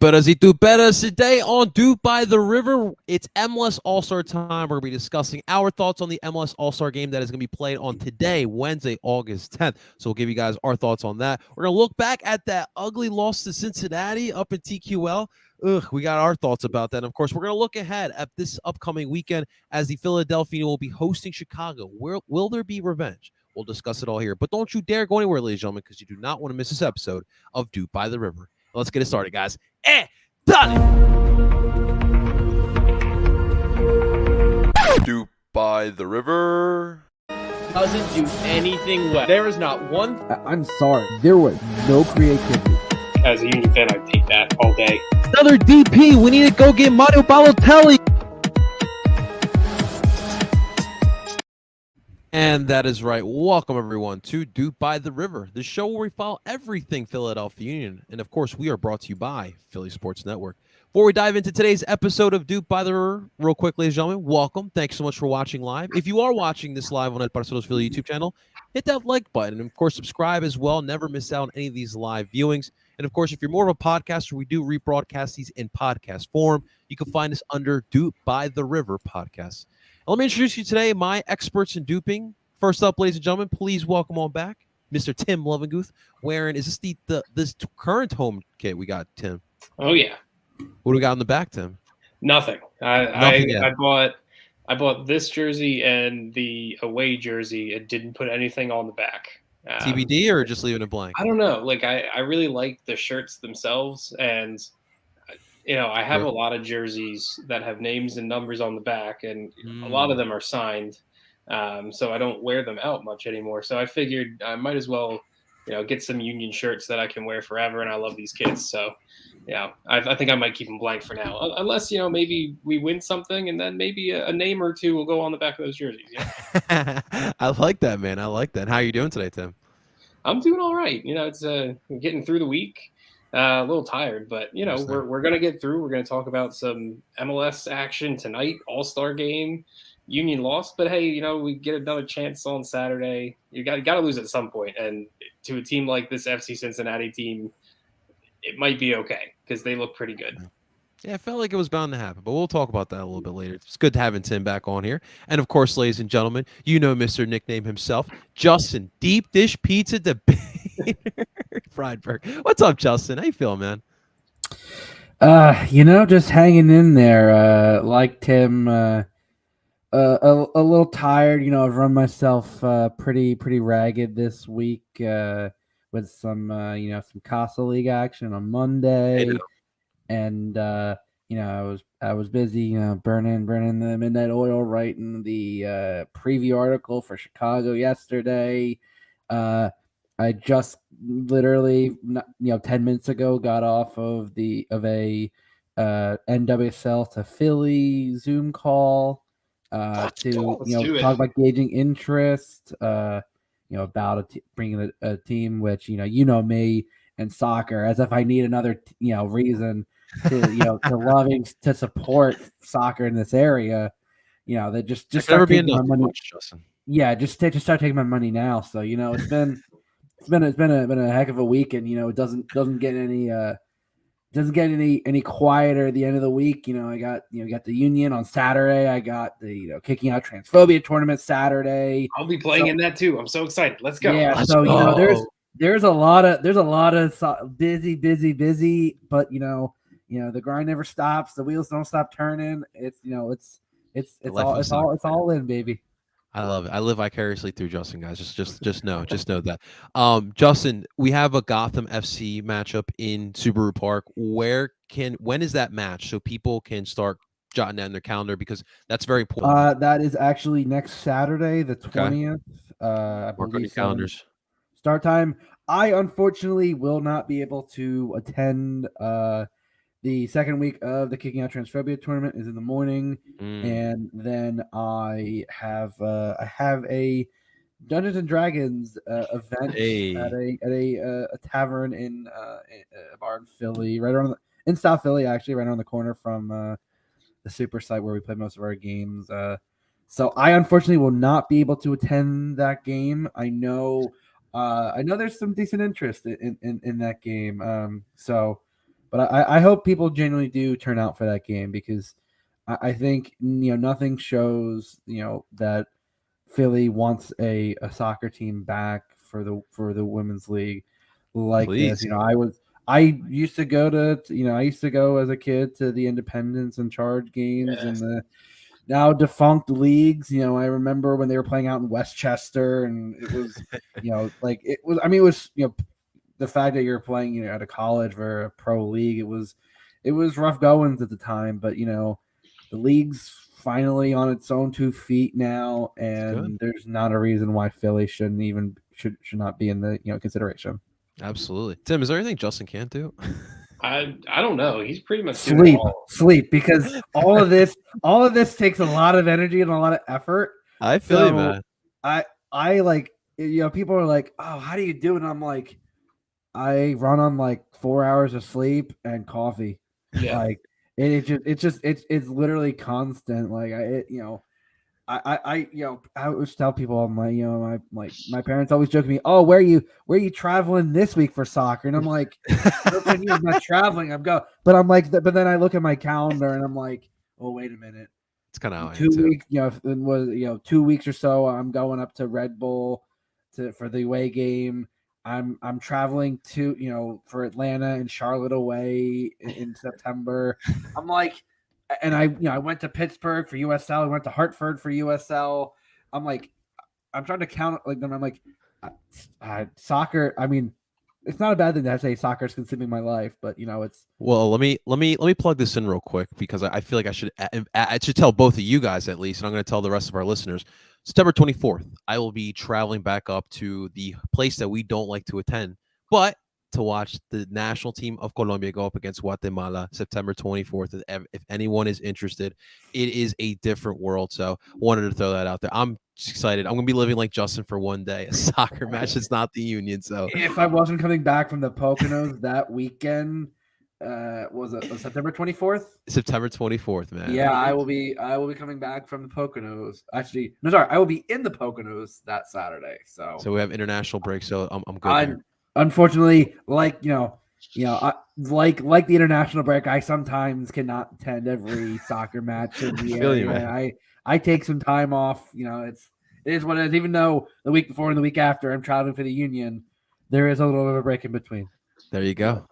Duperas y Duperas. Today on Dupe by the River, it's MLS All-Star time. We're going to be discussing our thoughts on the MLS All-Star game that is going to be played on today, Wednesday, August 10th. So we'll give you guys our thoughts on that. We're going to look back at that ugly loss to Cincinnati up in TQL. We got our thoughts about that. And of course, we're going to look ahead at this upcoming weekend as the Philadelphia will be hosting Chicago. Will there be revenge? We'll discuss it all here. But don't you dare go anywhere, ladies and gentlemen, because you do not want to miss this episode of Dupe by the River. Let's get it started, guys. Done. Dupe by the River doesn't do anything well. There is not one. I'm sorry. There was no creativity. As a Union fan, I take that all day. Another DP. We need to go get Mario Balotelli. And that is right. Welcome, everyone, to Dupe by the River, the show where we follow everything Philadelphia Union. And, of course, we are brought to you by Philly Sports Network. Before we dive into today's episode of Dupe by the River, real quick, ladies and gentlemen, welcome. Thanks so much for watching live. If you are watching this live on El Parceros Philly YouTube channel, hit that like button. And, of course, subscribe as well. Never miss out on any of these live viewings. And, of course, if you're more of a podcaster, we do rebroadcast these in podcast form. You can find us under Dupe by the River podcast. Let me introduce you today, my experts in duping. First up, ladies and gentlemen, please welcome on back Mr. Tim Lovinguth. Wearing, is this this current home kit we got, Tim? Oh yeah. What do we got in the back, Tim? Nothing. I bought this jersey and the away jersey. It didn't put anything on the back. TBD or just leaving it blank? I don't know. Like I really like the shirts themselves, and I have a lot of jerseys that have names and numbers on the back, and a lot of them are signed. So I don't wear them out much anymore. So I figured I might as well, get some Union shirts that I can wear forever. And I love these kids. So, I think I might keep them blank for now. Unless, maybe we win something and then maybe a name or two will go on the back of those jerseys. Yeah. I like that, man. I like that. How are you doing today, Tim? I'm doing all right. It's getting through the week. A little tired, but, we're going to get through. We're going to talk about some MLS action tonight, All-Star game. Union lost, but hey, we get another chance on Saturday. You got to lose at some point, and to a team like this FC Cincinnati team, it might be okay because they look pretty good. Yeah, I felt like it was bound to happen, but we'll talk about that a little bit later. It's good having Tim back on here, and of course, ladies and gentlemen, Mr. Nickname himself, Justin, Deep Dish Pizza Debater Friedberg. What's up, Justin? How you feeling, man? Just hanging in there. Like Tim. A little tired, I've run myself pretty ragged this week with some some Casa League action on Monday, and I was busy burning the midnight oil writing the preview article for Chicago yesterday. I just literally 10 minutes ago got off of a NWSL to Philly Zoom call. To talk about gauging interest, about bringing a team, which me and soccer, as if I need another reason to loving to support soccer in this area. That just start taking my money. Justin. Yeah, just start taking my money now. So it's been a heck of a week, and it doesn't get any quieter at the end of the week. I got the Union on Saturday. I got the kicking out transphobia tournament Saturday. I'll be playing in that too. I'm so excited. Let's go. Yeah, Let's go. There's a lot of busy, but the grind never stops. The wheels don't stop turning. It's all in, baby. I love it. I live vicariously through Justin, guys. Just know that. Justin, we have a Gotham FC matchup in Subaru Park. When is that match so people can start jotting down their calendar, because that's very important. That is actually next Saturday, the 20th. Mark on your calendars. Start time. I unfortunately will not be able to attend. The second week of the Kicking Out Transphobia tournament is in the morning, and then I have a Dungeons and Dragons event at a tavern in a bar in Philly, in South Philly, actually, right around the corner from the Super site where we play most of our games. So I unfortunately will not be able to attend that game. I know there's some decent interest in that game. So But I hope people genuinely do turn out for that game because I think nothing shows that Philly wants a soccer team back for the women's league like this. Please. I used to go as a kid to the Independence and Charge games and the now defunct leagues. I remember when they were playing out in Westchester, and it was it was the fact that you're playing at a college or a pro league. It was rough goings at the time, but the league's finally on its own 2 feet now, and there's not a reason why Philly should not be in the Absolutely. consideration. Tim, is there anything Justin can't do? I don't know. He's pretty much sleep because all of this takes a lot of energy and a lot of effort. I feel you, man. I like people are like, oh, how do you do it? And I'm like, I run on like 4 hours of sleep and coffee. Yeah. Like it's literally constant. Like I always tell people my parents always joke to me, oh, where are you traveling this week for soccer? And I'm like, I'm not traveling. But I'm like, but then I look at my calendar and I'm like, oh, wait a minute. It's kind of 2 weeks, it was 2 weeks or so. I'm going up to Red Bull for the away game. I'm traveling to for Atlanta and Charlotte away in September. I'm like, and I went to Pittsburgh for USL. I went to Hartford for USL. I'm like, I'm trying to count like them. I'm like, soccer. I mean, it's not a bad thing to say soccer is consuming my life, but it's. Well, let me plug this in real quick because I feel like I should tell both of you guys at least, and I'm going to tell the rest of our listeners. September 24th, I will be traveling back up to the place that we don't like to attend, but to watch the national team of Colombia go up against Guatemala September 24th. If anyone is interested, it is a different world. So wanted to throw that out there. I'm excited. I'm going to be living like Justin for one day. A soccer match is not the Union. So if I wasn't coming back from the Poconos that weekend, was it September 24th? September 24th, man. Yeah, I will be coming back from the Poconos. Actually, no, sorry, I will be in the Poconos that Saturday. So we have international break. So I'm good. Unfortunately, like the international break, I sometimes cannot attend every soccer match in the area. I take some time off. It is what it is. Even though the week before and the week after I'm traveling for the Union, there is a little bit of a break in between. There you go.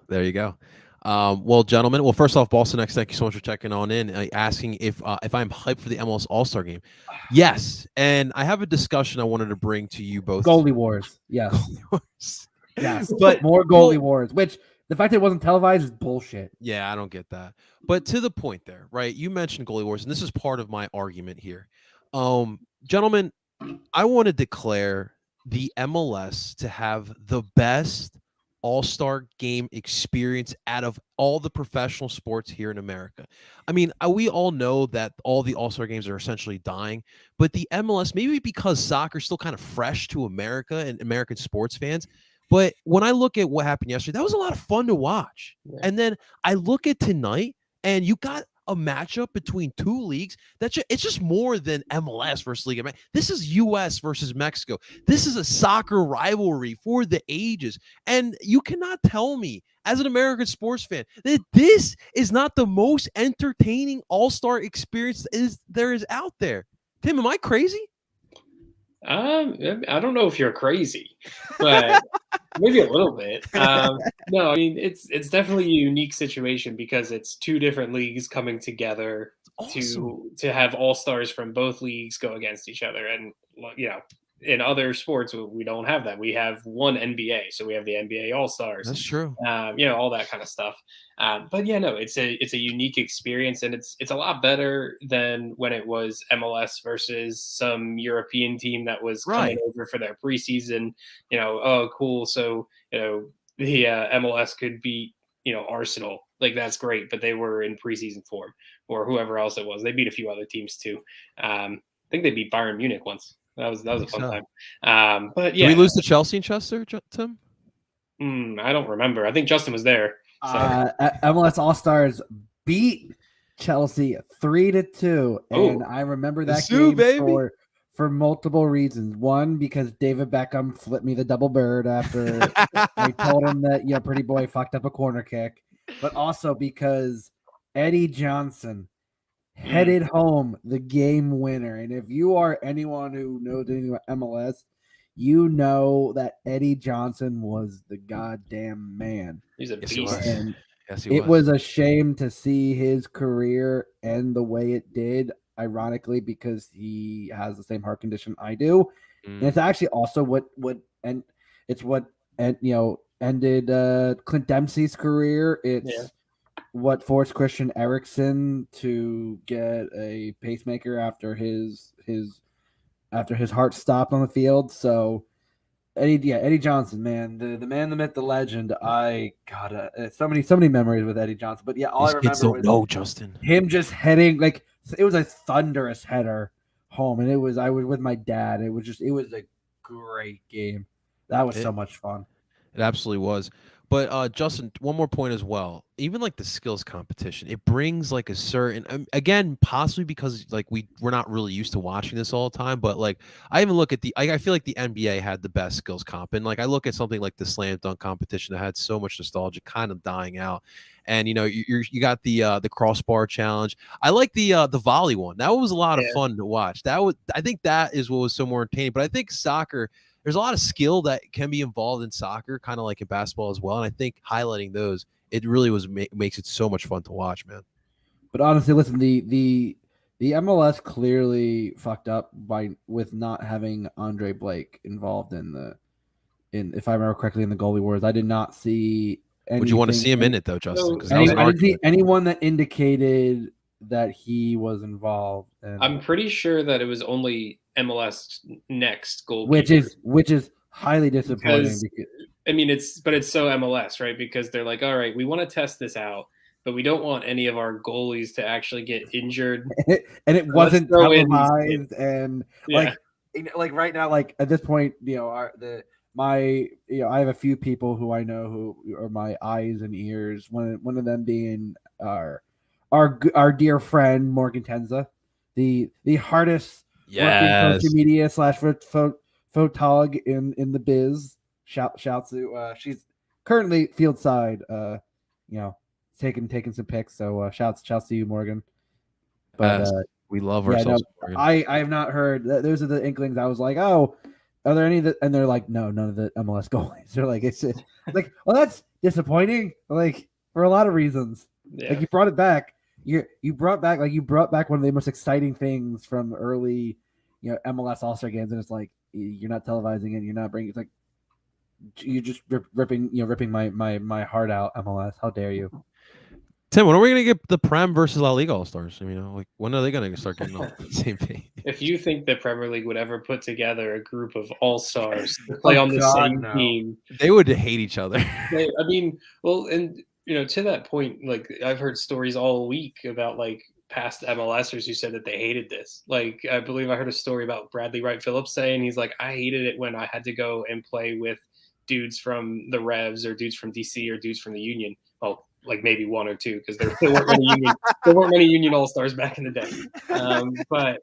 Well, gentlemen. Well, first off, Boston X, thank you so much for checking on in, asking if I'm hyped for the MLS All-Star game. Yes, and I have a discussion I wanted to bring to you both. Goalie wars, yes. Goalie wars. Yes, but more goalie wars, which the fact that it wasn't televised is bullshit. Yeah, I don't get that. But to the point there, right? You mentioned goalie wars, and this is part of my argument here. Gentlemen, I want to declare the MLS to have the best all-star game experience out of all the professional sports here in America. I mean, we all know that all the all-star games are essentially dying, but the MLS, maybe because soccer is still kind of fresh to America and American sports fans, but when I look at what happened yesterday, that was a lot of fun to watch. Yeah. And then I look at tonight, and you got a matchup between two leagues it's just more than MLS versus Liga. This is US versus Mexico. This is a soccer rivalry for the ages. And you cannot tell me as an American sports fan that this is not the most entertaining all-star experience there is out there. Tim, am I crazy? I don't know if you're crazy, but maybe a little bit. No, I mean it's definitely a unique situation because it's two different leagues coming together to have all stars from both leagues go against each other. And in other sports we don't have that. We have one NBA, so we have the NBA All Stars. That's true. All that kind of stuff. But yeah, no, it's a unique experience, and it's a lot better than when it was MLS versus some European team that was coming over for their preseason. Oh, cool. So the MLS could beat Arsenal. Like, that's great, but they were in preseason form, or whoever else it was. They beat a few other teams too. I think they beat Bayern Munich once. That was a fun time. But yeah, did we lose to Chelsea in Chester, Tim? I don't remember. I think Justin was there. So. MLS All Stars beat Chelsea 3-2, and I remember that game for multiple reasons. One, because David Beckham flipped me the double bird after I told him that pretty boy fucked up a corner kick. but also because Eddie Johnson headed home the game winner. And if you are anyone who knows anything about MLS, you know that Eddie Johnson was the goddamn man. He's a Yes, he beast. was. And Yes, he it was a shame to see his career end the way it did, ironically, because he has the same heart condition I do. And it's actually also what ended Clint Dempsey's career. It's what forced Christian Eriksen to get a pacemaker after his heart stopped on the field. So Eddie Johnson, man, the man, the myth, the legend. I got so many memories with Eddie Johnson. But yeah, all These I kids remember don't was know, Justin. him just heading, like, it was a thunderous header home, and I was with my dad. It was a great game. That was so much fun. It absolutely was. But Justin, one more point as well. Even like the skills competition, it brings like a certain again, possibly because like we're not really used to watching this all the time. But like I even look at I feel like the NBA had the best skills comp, and like I look at something like the slam dunk competition that had so much nostalgia, kind of dying out. And you know you got the crossbar challenge. I like the volley one. That was a lot of fun to watch. I think that is what was so more entertaining. But I think soccer, there's a lot of skill that can be involved in soccer, kind of like in basketball as well. And I think highlighting those, it really makes it so much fun to watch, man. But honestly, listen, the MLS clearly fucked up with not having Andre Blake involved in if I remember correctly, in the goalie wars. I did not see anything. Would you want to see him in it though, Justin? Because I didn't see anyone that indicated that he was involved. I'm pretty sure that it was only MLS Next goalkeeper, which is highly disappointing. I mean, it's so MLS, right? Because they're like, all right, we want to test this out, but we don't want any of our goalies to actually get injured. And it wasn't televised, and like right now, like at this point, I have a few people who I know who are my eyes and ears. One of them being our dear friend Morgan Tenza, the hardest working social media / photog in the biz. Shouts to she's currently field side, taking some pics. So shouts to you, Morgan. But we love ourselves. I have not heard. Those are the inklings. I was like, oh, are there any that? And they're like, no, none of the MLS goalies. They're like, it's just like, well, that's disappointing. Like for a lot of reasons. Yeah. Like you brought it back. You brought back one of the most exciting things from early, MLS All-Star games, and it's like you're not televising it. You're not bringing. It's like you're just ripping my heart out. MLS, how dare you? Tim, when are we going to get the Prem versus La Liga All-Stars? I mean, like, when are they going to start getting on the same page? If you think the Premier League would ever put together a group of all-stars to play on the same team, they would hate each other. I mean, well, and to that point, like I've heard stories all week about like past MLSers who said that they hated this. Like I believe I heard a story about Bradley Wright Phillips saying he's like, I hated it when I had to go and play with dudes from the Revs or dudes from DC or dudes from the Union. Well, like maybe one or two, because there weren't many Union All-Stars back in the day. But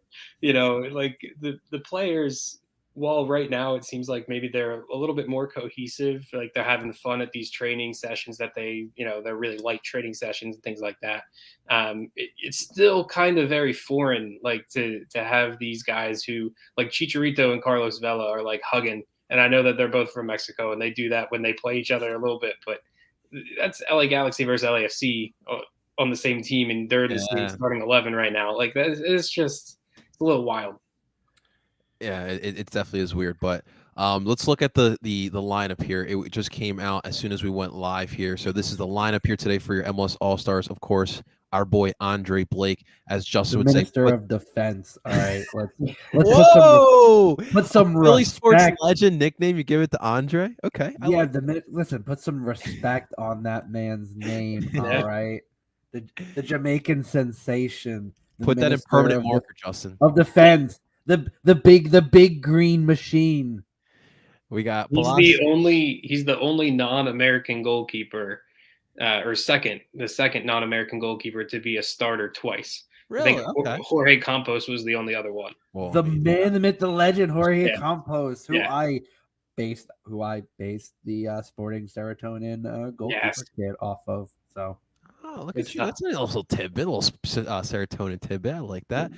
like the players, while right now it seems like maybe they're a little bit more cohesive, like they're having fun at these training sessions that they're really light training sessions and things like that. It's still kind of very foreign, like to have these guys who like Chicharito and Carlos Vela are like hugging. And I know that they're both from Mexico and they do that when they play each other a little bit, but that's LA Galaxy versus LAFC on the same team, and they're the same starting 11 right now. Like that is just a little wild. Yeah, it definitely is weird. But let's look at the lineup here. It just came out as soon as we went live here. So this is the lineup here today for your MLS All-Stars. Of course, our boy Andre Blake, as Justin would say, Minister of Defense. All right, let's put some Philly respect. Sports legend nickname. You give it to Andre. Okay, listen. Put some respect on that man's name. All right, the Jamaican sensation. Put that in permanent marker, Justin. Of defense. The big green machine. We got. He's the only non-American goalkeeper. Or the second non-American goalkeeper to be a starter twice. Really? I think Jorge Campos was the only other one. The man, the myth, the legend, Jorge Campos, who I based the Sporting Serotonin goalkeeper Yes. kit off of. So Oh, look It's at you. not- That's a little tidbit, a little serotonin tidbit. I like that.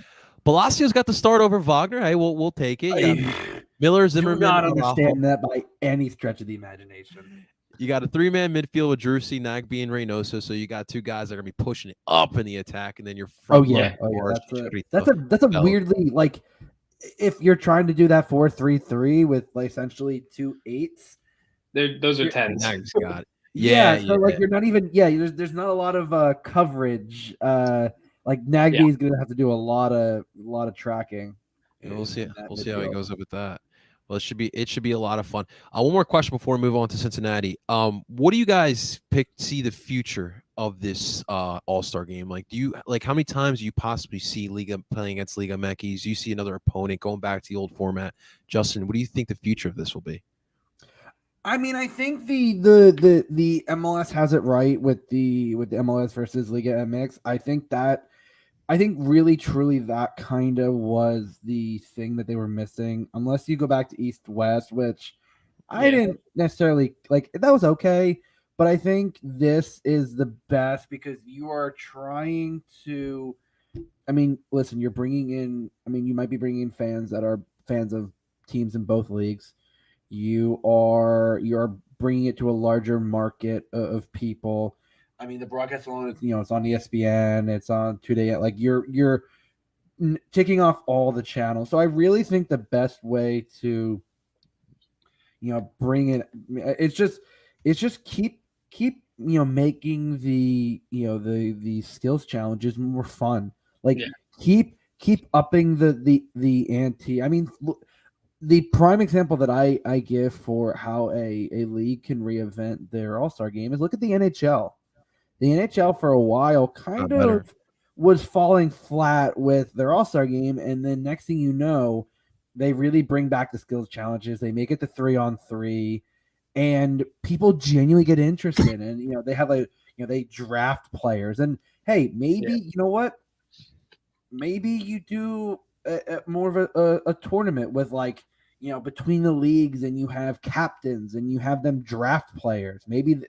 Palacio's got the start over Wagner. Hey, we'll take it. You got Miller, do Zimmerman, not Araujo. understand that by any stretch of the imagination. You got a 3-man midfield with Drusy, Nagbe, and Reynoso. So you got 2 guys that are gonna be pushing it up in the attack, and then your front. That's a weirdly like if you're trying to do that 4-3-3 with like essentially 2 8s. Those are tens. Got it. Yeah, so like you're not even there's not a lot of coverage. Like Nagbe is gonna have to do a lot of tracking. Yeah, we'll see how he goes up with that. Well, it should be a lot of fun. One more question before we move on to Cincinnati. What do you guys see the future of this All-Star game? Like, how many times do you possibly see Liga playing against Liga Mekis? Do you see another opponent going back to the old format? Justin, what do you think the future of this will be? I mean, I think the MLS has it right with the MLS versus Liga MX. I think really truly that kind of was the thing that they were missing. Unless you go back to East West, which I didn't necessarily like. That was okay, but I think this is the best because you are trying to. I mean, listen, you're bringing in. I mean, you might be bringing in fans that are fans of teams in both leagues. You are bringing it to a larger market of people. I mean, the broadcast alone, it's on ESPN, it's on Today. Like you're ticking off all the channels. So I really think the best way to, bring it, it's just keep making the skills challenges more fun. Like keep upping the ante. I mean, the prime example that I give for how a league can reinvent their All-Star game is look at the NHL. The NHL for a while kind of was falling flat with their All-Star game, and then next thing you know, they really bring back the skills challenges. They make it to 3-on-3, and people genuinely get interested. And they have they draft players. And hey, maybe you know what? Maybe you do more of a tournament with between the leagues, and you have captains and you have them draft players. Maybe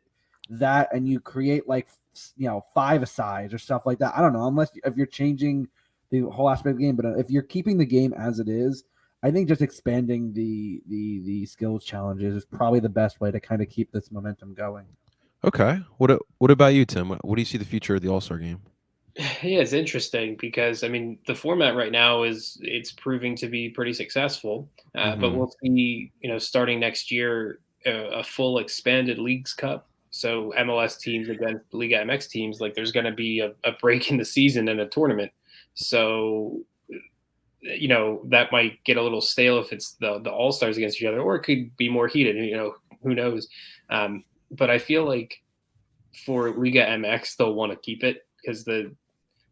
that, and you create 5-a-sides or stuff like that. I don't know, unless if you're changing the whole aspect of the game. But if you're keeping the game as it is, I think just expanding the skills challenges is probably the best way to kind of keep this momentum going. Okay. What about you, Tim? What do you see the future of the All-Star game? Yeah, it's interesting because I mean the format right now it's proving to be pretty successful, but we'll see starting next year a full expanded Leagues Cup. So MLS teams against Liga MX teams, like there's going to be a break in the season and a tournament. So that might get a little stale if it's the All Stars against each other, or it could be more heated. Who knows? But I feel like for Liga MX they'll want to keep it because the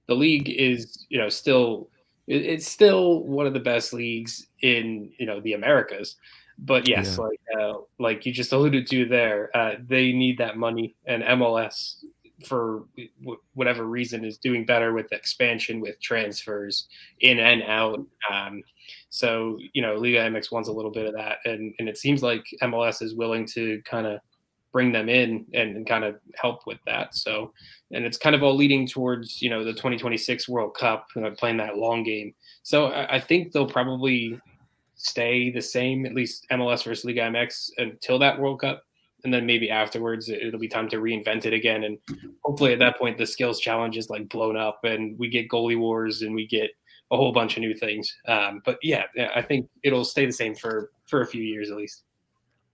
league is, still it's still one of the best leagues in the Americas. But yes, like you just alluded to there, they need that money, and MLS for whatever reason is doing better with expansion, with transfers in and out. So Liga MX wants a little bit of that, and it seems like MLS is willing to kind of bring them in and kind of help with that. So, and it's kind of all leading towards, the 2026 World Cup, playing that long game. So I think they'll probably stay the same, at least MLS versus Liga MX until that World Cup. And then maybe afterwards it'll be time to reinvent it again. And hopefully at that point, the skills challenge is blown up and we get goalie wars and we get a whole bunch of new things. But yeah, I think it'll stay the same for a few years at least.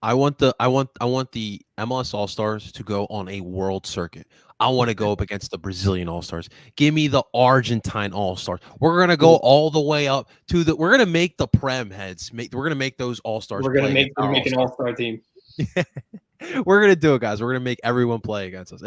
I want the MLS All-Stars to go on a world circuit. I want to go up against the Brazilian All-Stars. Give me the Argentine All-Stars. We're gonna go all the way up to we're gonna make the Prem heads. We're gonna make those All-Stars. We're gonna make an All-Star team. We're gonna do it, guys. We're gonna make everyone play against us.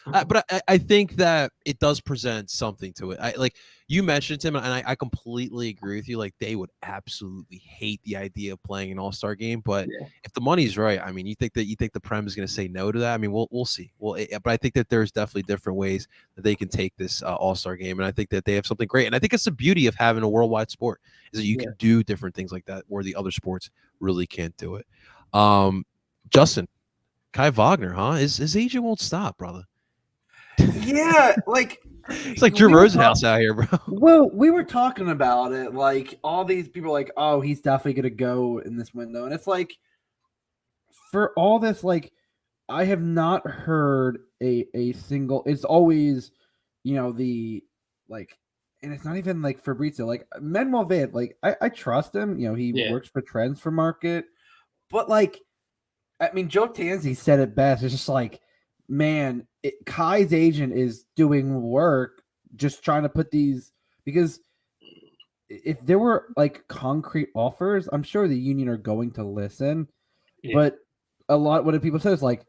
But I think that it does present something to it. Like you mentioned, Tim, and I completely agree with you. Like they would absolutely hate the idea of playing an All-Star game, but if the money's right, I mean, you think the Prem is gonna say no to that? I mean, we'll see. But I think that there's definitely different ways that they can take this All-Star game, and I think that they have something great. And I think it's the beauty of having a worldwide sport is that you can do different things like that where the other sports really can't do it. Justin, Kai Wagner, huh? His agent won't stop, brother. Yeah, like It's like Drew Rosenhaus out here, bro. Well, we were talking about it. Like all these people, are like, oh, he's definitely gonna go in this window, and it's like, for all this, like, I have not heard a single. It's always, the like, and it's not even like Fabrizio. Like Manuel Vade, like I trust him. He works for transfer market, but like, I mean, Joe Tanzi said it best. It's just like, man, Kai's agent is doing work, just trying to put these, because if there were like concrete offers, I'm sure the union are going to listen. Yeah. But a lot, what people say is like,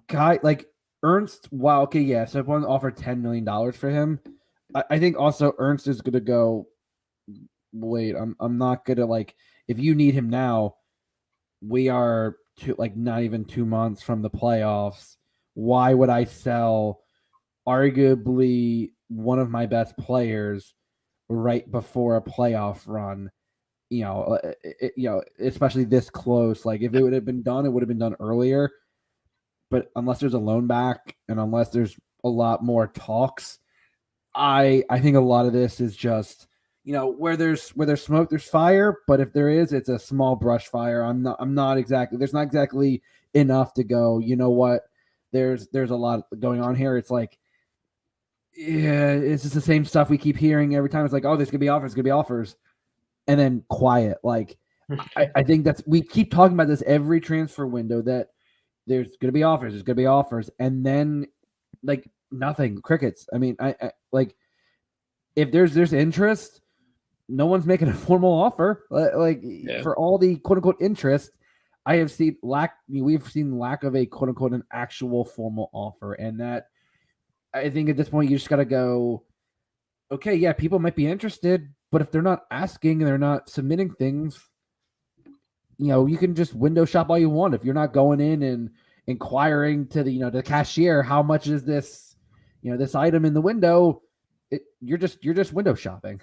Kai, like Ernst. Wow, okay, yeah. So if one offered $10 million for him, I think also Ernst is going to go. Wait, I'm not gonna, like, if you need him now, we are not even 2 months from the playoffs. Why would I sell arguably one of my best players right before a playoff run? Especially this close. Like if it would have been done, it would have been done earlier. But unless there's a loan back and unless there's a lot more talks, I think a lot of this is just, where there's smoke, there's fire. But if there is, it's a small brush fire. I'm not exactly, there's not exactly enough to go, you know what? There's a lot going on here. It's like, yeah, it's just the same stuff we keep hearing every time. It's like, oh, there's gonna be offers, and then quiet. Like I think we keep talking about this every transfer window, that there's gonna be offers, and then like nothing, crickets. I mean, I like, if there's interest, no one's making a formal offer. For all the quote unquote interest, I have seen we've seen lack of a quote unquote an actual formal offer. And that, I think at this point you just got to go, okay, yeah, people might be interested, but if they're not asking and they're not submitting things, you can just window shop all you want. If you're not going in and inquiring to the cashier, how much is this, this item in the window, you're just window shopping.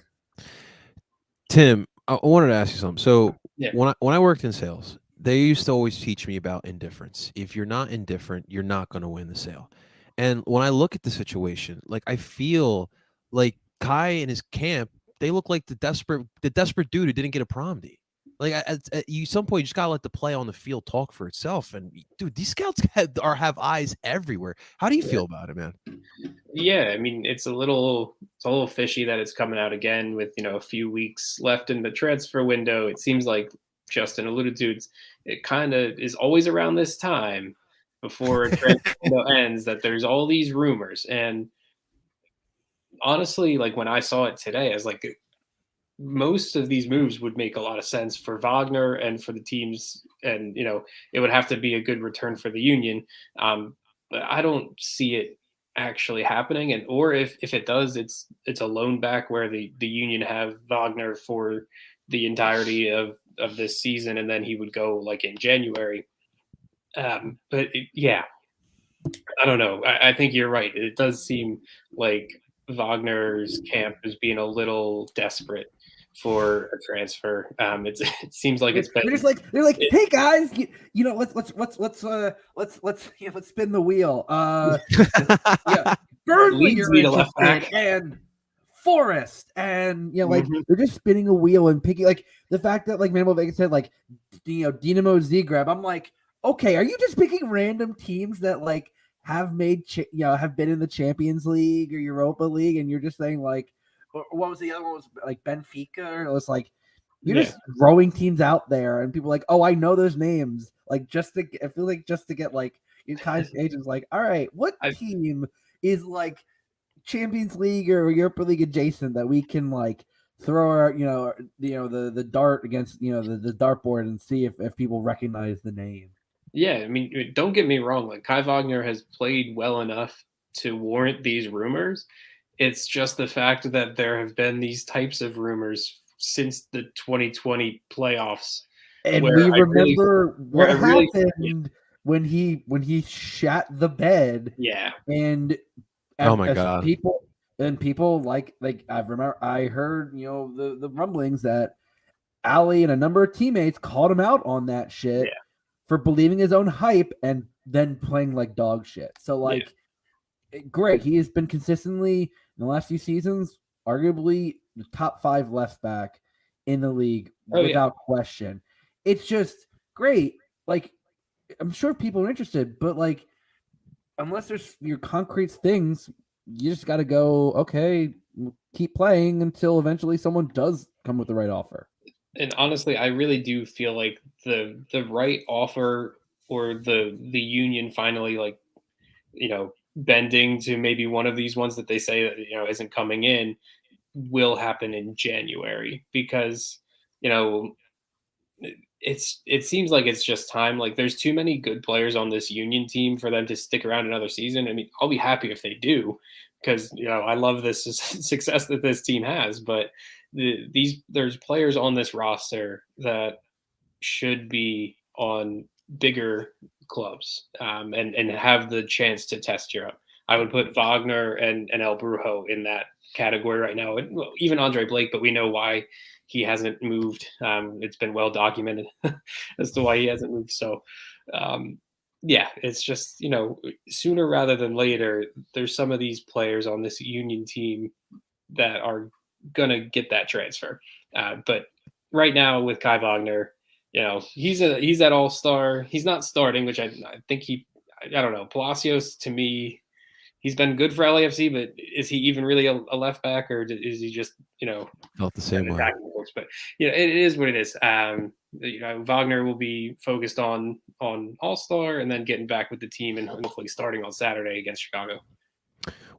Tim, I wanted to ask you something. So Yeah. when I worked in sales, they used to always teach me about indifference. If you're not indifferent, you're not going to win the sale. And when I look at the situation, like I feel like Kai and his camp, they look like the desperate dude who didn't get a prom date. Like at some point, you just gotta let the play on the field talk for itself. And dude, these scouts have eyes everywhere. How do you feel about it, man? Yeah, I mean, it's a little fishy that it's coming out again with a few weeks left in the transfer window. It seems like Justin alluded to, it kind of is always around this time before a transfer window ends that there's all these rumors. And honestly, like when I saw it today, I was like, most of these moves would make a lot of sense for Wagner and for the teams, and it would have to be a good return for the union. But I don't see it actually happening, and or if it does, it's a loan back where the union have Wagner for the entirety of this season, and then he would go like in January. Yeah, I don't know. I think you're right. It does seem like Wagner's camp is being a little desperate for a transfer. It seems like it's been. They're like, hey guys, let's spin the wheel. Yeah, Burnley and Forest, and they're just spinning a wheel and picking, like the fact that like Manuel Vega said like Dinamo Zagreb. I'm like, okay, are you just picking random teams that like have made have been in the Champions League or Europa League, and you're just saying like, or what was the other one? Was like Benfica? Or it was like you're just throwing teams out there, and people are like, oh, I know those names. Like I feel like just to get like Kai's agents like, all right, what team is like Champions League or Europa League adjacent that we can like throw our the dart against the dartboard and see if people recognize the name. Yeah, I mean, don't get me wrong. Like Kai Wagner has played well enough to warrant these rumors. It's just the fact that there have been these types of rumors since the 2020 playoffs. And we remember what happened when he shat the bed. Yeah. And oh my God. People like I remember I heard the rumblings that Ali and a number of teammates called him out on that shit for believing his own hype and then playing like dog shit. So like, great. He has been consistently in the last few seasons, arguably the top 5 left back in the league without question. It's just great. Like, I'm sure people are interested, but like, unless there's your concrete things, you just got to go, okay, keep playing until eventually someone does come with the right offer. And honestly, I really do feel like the right offer or the union finally, like, bending to maybe one of these ones that they say that isn't coming in will happen in January, because you know it seems like it's just time. Like, there's too many good players on this union team for them to stick around another season. I mean, I'll be happy if they do, because I love this success that this team has. But there's players on this roster that should be on bigger clubs, and have the chance to test Europe. I would put Wagner and El Brujo in that category right now, and even Andre Blake, but we know why he hasn't moved. It's been well documented as to why he hasn't moved. So, yeah, it's just, sooner rather than later, there's some of these players on this union team that are going to get that transfer. But right now with Kai Wagner, he's that all-star. He's not starting, which I think I don't know. Palacios, to me, he's been good for LAFC, but is he even really a left back, or is he just felt the same way? But it is what it is. Wagner will be focused on all-star and then getting back with the team and hopefully starting on Saturday against Chicago.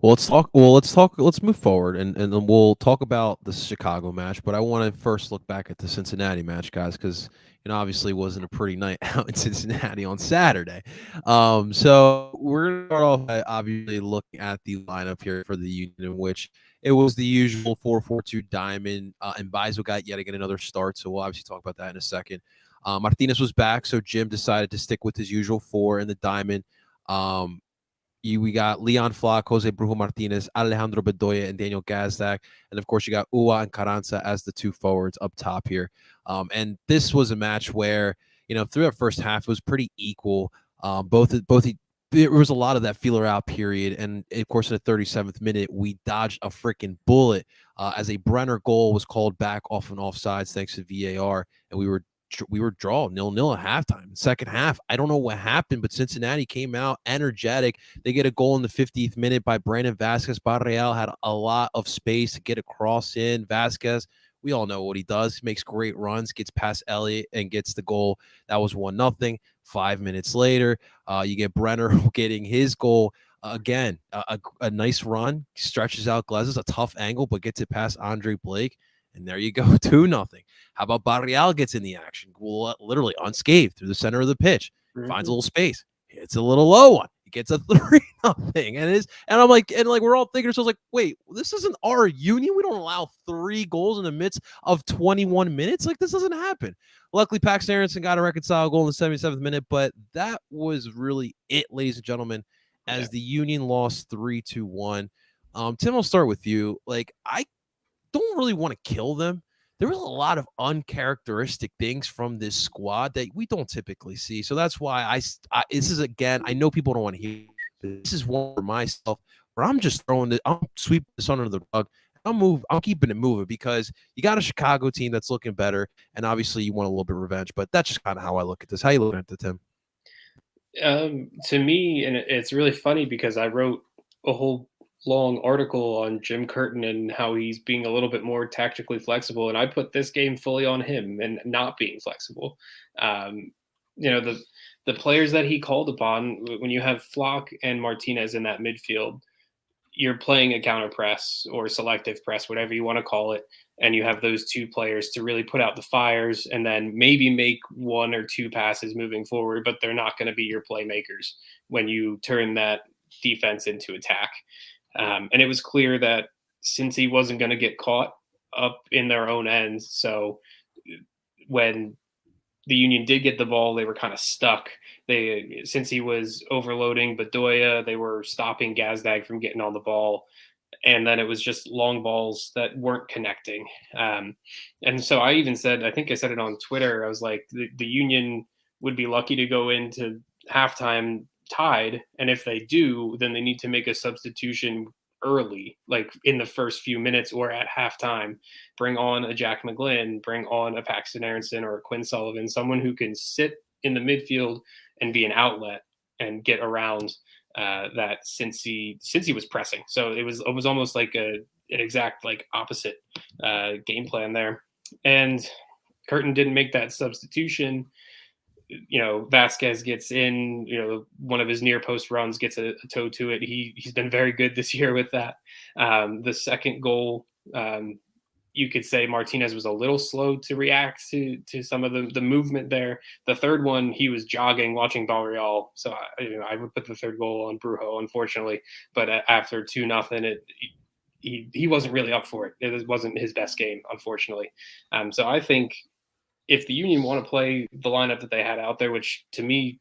Well, let's move forward and then we'll talk about the Chicago match. But I want to first look back at the Cincinnati match, guys, because obviously wasn't a pretty night out in Cincinnati on Saturday. So we're gonna start off by obviously looking at the lineup here for the Union, in which it was the usual 4-4-2 diamond, and Bizo got yet again another start. So we'll obviously talk about that in a second. Martinez was back, so Jim decided to stick with his usual 4 in the diamond. We got Leon Flock, Jose Brujo Martinez, Alejandro Bedoya, and Daniel Gazdak. And, of course, you got Ua and Carranza as the 2 forwards up top here. And this was a match where, through that first half, it was pretty equal. There was a lot of that feeler out period. And, of course, in the 37th minute, we dodged a freaking bullet as a Brenner goal was called back off and offsides thanks to VAR. And we were drawn 0-0 at halftime. Second half, I don't know what happened, but Cincinnati came out energetic. They get a goal in the 50th minute by Brandon Vasquez. Barreal had a lot of space to get a cross in. Vasquez, we all know what he does. He makes great runs, gets past Elliott, and gets the goal. That was 1-0. 5 minutes later, you get Brenner getting his goal. Again, a nice run, stretches out Glez's, a tough angle, but gets it past Andre Blake. And there you go, 2-0. How about Barreal gets in the action, literally unscathed through the center of the pitch, finds a little space, hits a little low one, he gets a 3-0, and I'm like, we're all thinking ourselves like, wait, this isn't our Union. We don't allow 3 goals in the midst of 21 minutes. Like, this doesn't happen. Luckily, Paxton Aronson got a reconciled goal in the 77th minute, but that was really it, ladies and gentlemen, as the Union lost 3-1. Tim, I'll start with you. Like, I don't really want to kill them. There was a lot of uncharacteristic things from this squad that we don't typically see. So that's why this is, again, I know people don't want to hear it. This is one for myself where I'm just I'm sweeping this under the rug. I'm keeping it moving because you got a Chicago team that's looking better, and obviously you want a little bit of revenge. But that's just kind of how I look at this. How you looking at it, Tim? To me, and it's really funny because I wrote a whole long article on Jim Curtin and how he's being a little bit more tactically flexible, and I put this game fully on him and not being flexible. The players that he called upon, when you have Flock and Martinez in that midfield, you're playing a counter press or selective press, whatever you want to call it, and you have those 2 players to really put out the fires and then maybe make 1 or 2 passes moving forward, but they're not going to be your playmakers when you turn that defense into attack. And it was clear that since he wasn't going to get caught up in their own ends, so when the Union did get the ball, they were kind of stuck. Since he was overloading Bedoya, they were stopping Gazdag from getting on the ball. and then it was just long balls that weren't connecting. And so I even said, I think I said it on Twitter, I was like, the Union would be lucky to go into halftime tied, and if they do, then they need to make a substitution early, like in the first few minutes or at halftime. Bring on a Jack McGlynn, bring on a Paxton Aronson or a Quinn Sullivan, someone who can sit in the midfield and be an outlet and get around that since he was pressing. So it was almost like an exact like opposite game plan there. And Curtin didn't make that substitution. Vasquez gets in, one of his near post runs gets a toe to it. He's been very good this year with that. The second goal, you could say Martinez was a little slow to react to some of the movement there. The third one, he was jogging, watching Villarreal. So I would put the third goal on Brujo, unfortunately. But after 2-0, he wasn't really up for it. It wasn't his best game, unfortunately. So I think if the Union want to play the lineup that they had out there, which to me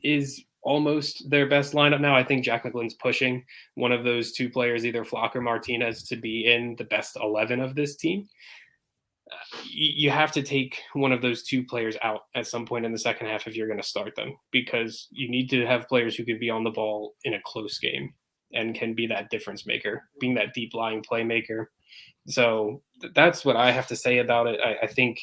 is almost their best lineup now, I think Jack McGlynn's pushing one of those two players, either Flock or Martinez, to be in the best 11 of this team. You have to take one of those two players out at some point in the second half if you're going to start them, because you need to have players who can be on the ball in a close game and can be that difference maker, being that deep lying playmaker. So that's what I have to say about it. I think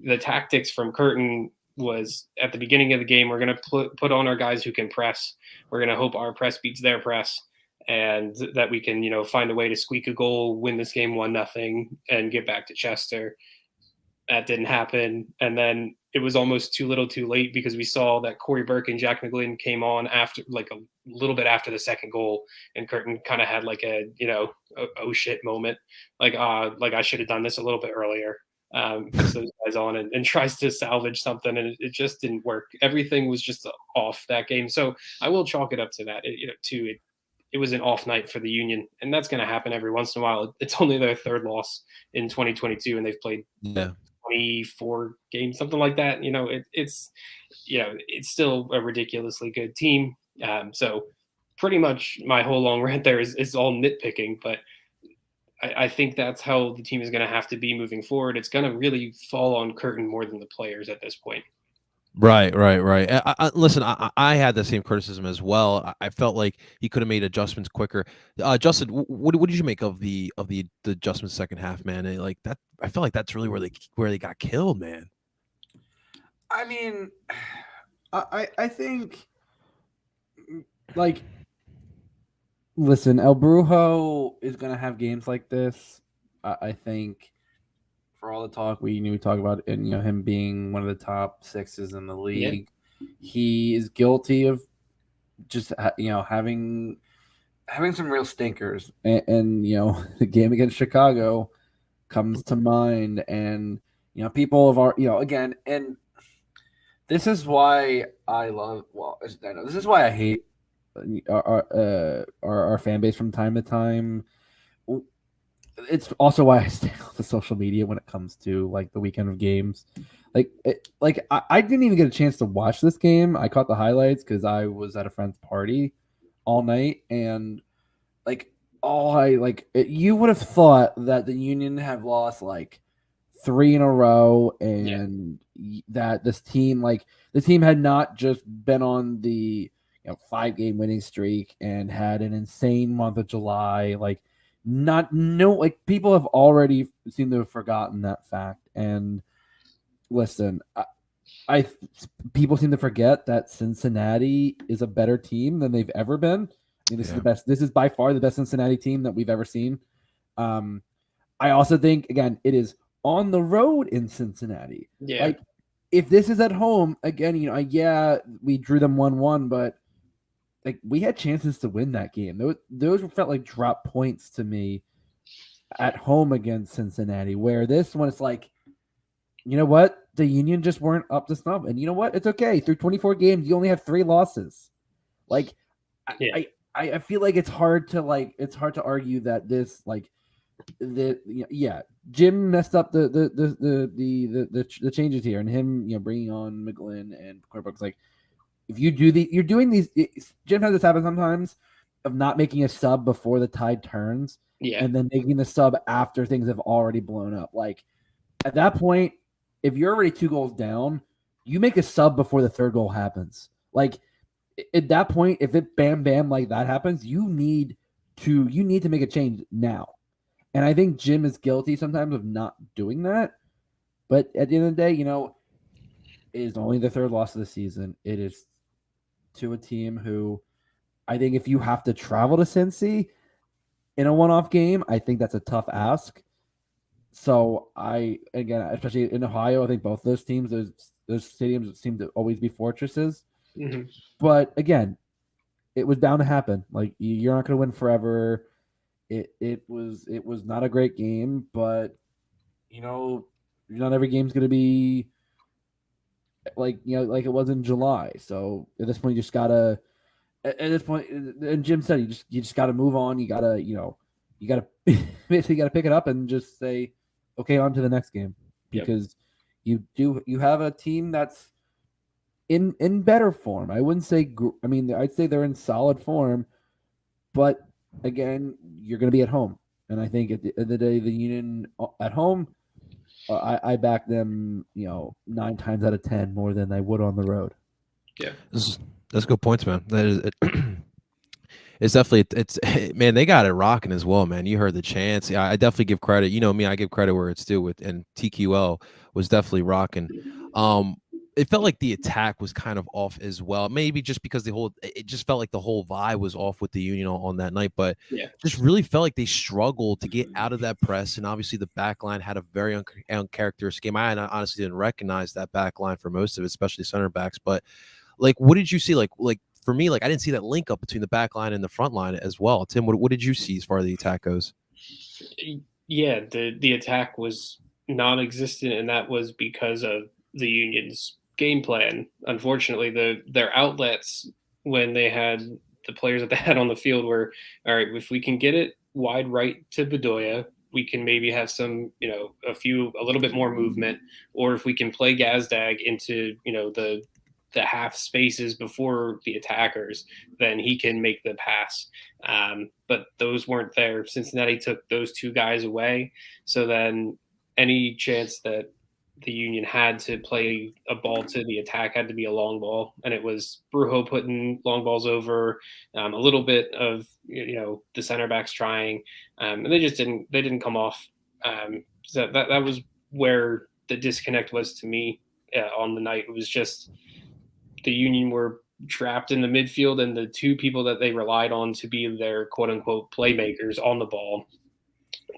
the tactics from Curtin was at the beginning of the game, we're going to put on our guys who can press. We're going to hope our press beats their press, and that we can, find a way to squeak a goal, win this game 1-0, and get back to Chester. That didn't happen. And then it was almost too little too late, because we saw that Corey Burke and Jack McGlynn came on after, like a little bit after the second goal, and Curtin kind of had like a, oh shit moment. Like I should have done this a little bit earlier. Puts those guys on and tries to salvage something, and it just didn't work. Everything was just off that game. So I will chalk it up to that. It was an off night for the Union, and that's going to happen every once in a while. It's only their third loss in 2022, and they've played 24 games, something like that. It's still a ridiculously good team. So pretty much my whole long rant there is all nitpicking, but I think that's how the team is going to have to be moving forward. It's going to really fall on Curtin more than the players at this point. Right. Listen, I had the same criticism as well. I felt like he could have made adjustments quicker. Justin, what did you make of the adjustments second half, man? Like that, I felt like that's really where they got killed, man. I mean, I think, like, listen, El Brujo is going to have games like this. I think, for all the talk we talk about, and him being one of the top sixes in the league, he is guilty of just having some real stinkers. And the game against Chicago comes to mind, and people have again, and this is why I love. Well, this is why I hate our fan base from time to time. It's also why I stay off the social media when it comes to like the weekend of games. I didn't even get a chance to watch this game. I caught the highlights because I was at a friend's party all night, and you would have thought that the Union have lost like 3 in a row, and that this team, like the team had not just been on the 5-game winning streak and had an insane month of July. People have already seemed to have forgotten that fact. And listen, people seem to forget that Cincinnati is a better team than they've ever been. I mean, this is the best. This is by far the best Cincinnati team that we've ever seen. I also think, again, it is on the road in Cincinnati. Yeah. Like, if this is at home, again, we drew them 1-1, but like we had chances to win that game. Those felt like drop points to me at home against Cincinnati, where this one is like, you know what? The Union just weren't up to snuff. And you know what? It's okay. Through 24 games, you only have 3 losses. Like, I feel like it's hard to argue that this, like, Jim messed up the changes here, and him, bringing on McGlynn and Corbrook's, like, if you do you're doing these. Jim has this happen sometimes. of not making a sub before the tide turns, Yeah. and then making the sub after things have already blown up. Like at that point, if you're already 2 goals down, you make a sub before the third goal happens. Like at that point, if it bam bam like that happens, you need to make a change now. And I think Jim is guilty sometimes of not doing that. But at the end of the day, it is only the third loss of the season. It is to a team who I think if you have to travel to Cincy in a one-off game, I think that's a tough ask. So again, especially in Ohio, I think both those teams, those stadiums seem to always be fortresses. Mm-hmm. But again, it was bound to happen. Like you're not going to win forever. It was not a great game, but not every game's going to be like like it was in July. So at this point, you just gotta. At this point, and Jim said, you just gotta move on. You gotta basically gotta pick it up and just say, okay, on to the next game, because you have a team that's in better form. I wouldn't say. I mean, I'd say they're in solid form, but again, you're going to be at home, and I think at the end of the day, the Union at home, I back them, 9 times out of 10 more than I would on the road. Yeah, that's good points, man. That is it. It's definitely man, they got it rocking as well, man. You heard the chants. Yeah, I definitely give credit. You know me, I give credit where it's due. And TQL was definitely rocking. It felt like the attack was kind of off as well. Maybe just because it just felt like the whole vibe was off with the Union on that night. But just really felt like they struggled to get out of that press. And obviously the back line had a very uncharacteristic game. I honestly didn't recognize that back line for most of it, especially center backs. But like, what did you see? Like for me, like I didn't see that link up between the back line and the front line as well. Tim, what did you see as far as the attack goes? Yeah, the attack was non-existent, and that was because of the Union's game plan. Unfortunately, their outlets when they had the players that they had on the field were, all right, if we can get it wide right to Bedoya, we can maybe have some, a little bit more movement, or if we can play Gazdag into, the half spaces before the attackers, then he can make the pass. But those weren't there. Cincinnati took those 2 guys away. So then any chance that the Union had to play a ball to the attack had to be a long ball. And it was Brujo putting long balls over, a little bit of, the center backs trying, and they didn't come off. So that was where the disconnect was to me on the night. It was just the Union were trapped in the midfield, and the 2 people that they relied on to be their quote unquote playmakers on the ball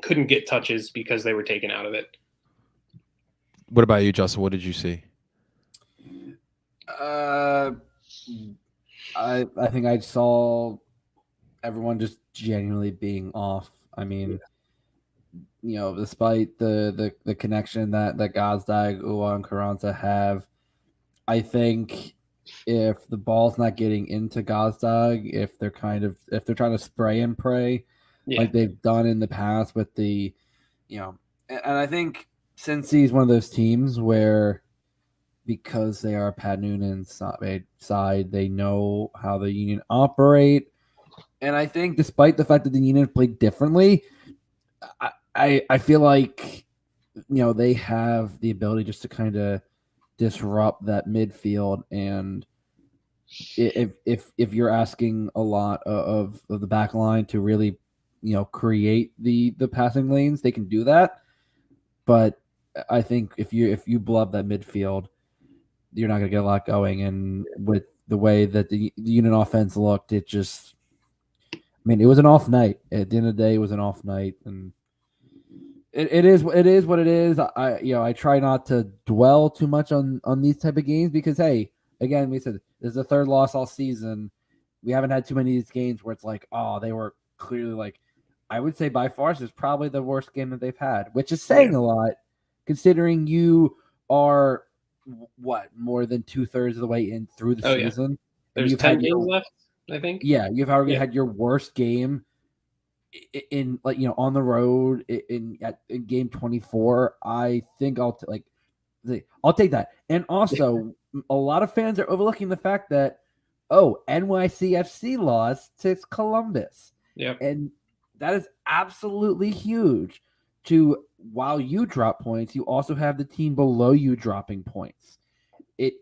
couldn't get touches because they were taken out of it. What about you, Justin? What did you see? I think I saw everyone just genuinely being off. I mean, despite the connection that Gazdag, Uwa, and Carranza have, I think if the ball's not getting into Gazdag, if they're trying to spray and pray like they've done in the past with the, and I think Cincy is one of those teams where, because they are Pat Noonan's side, they know how the Union operate. And I think despite the fact that the Union played differently, I feel like, they have the ability just to kind of disrupt that midfield. And if you're asking a lot of the back line to really, create the passing lanes, they can do that. But I think if you blow up that midfield, you're not going to get a lot going. And with the way that the Union offense looked, it just, it was an off night. At the end of the day, it was an off night, and it is what it is. I try not to dwell too much on these type of games because, hey, again, we said this is the 3rd loss all season. We haven't had too many of these games where it's like, oh, they were clearly like, I would say by far this is probably the worst game that they've had, which is saying a lot considering you are more than 2/3 of the way in through the season. There's 10 games left, I think. Yeah, you've already had your worst game in on the road in game 24. I think I'll take that. And also, a lot of fans are overlooking the fact that oh, NYCFC lost to Columbus. Yep. And that is absolutely huge. While you drop points, you also have the team below you dropping points.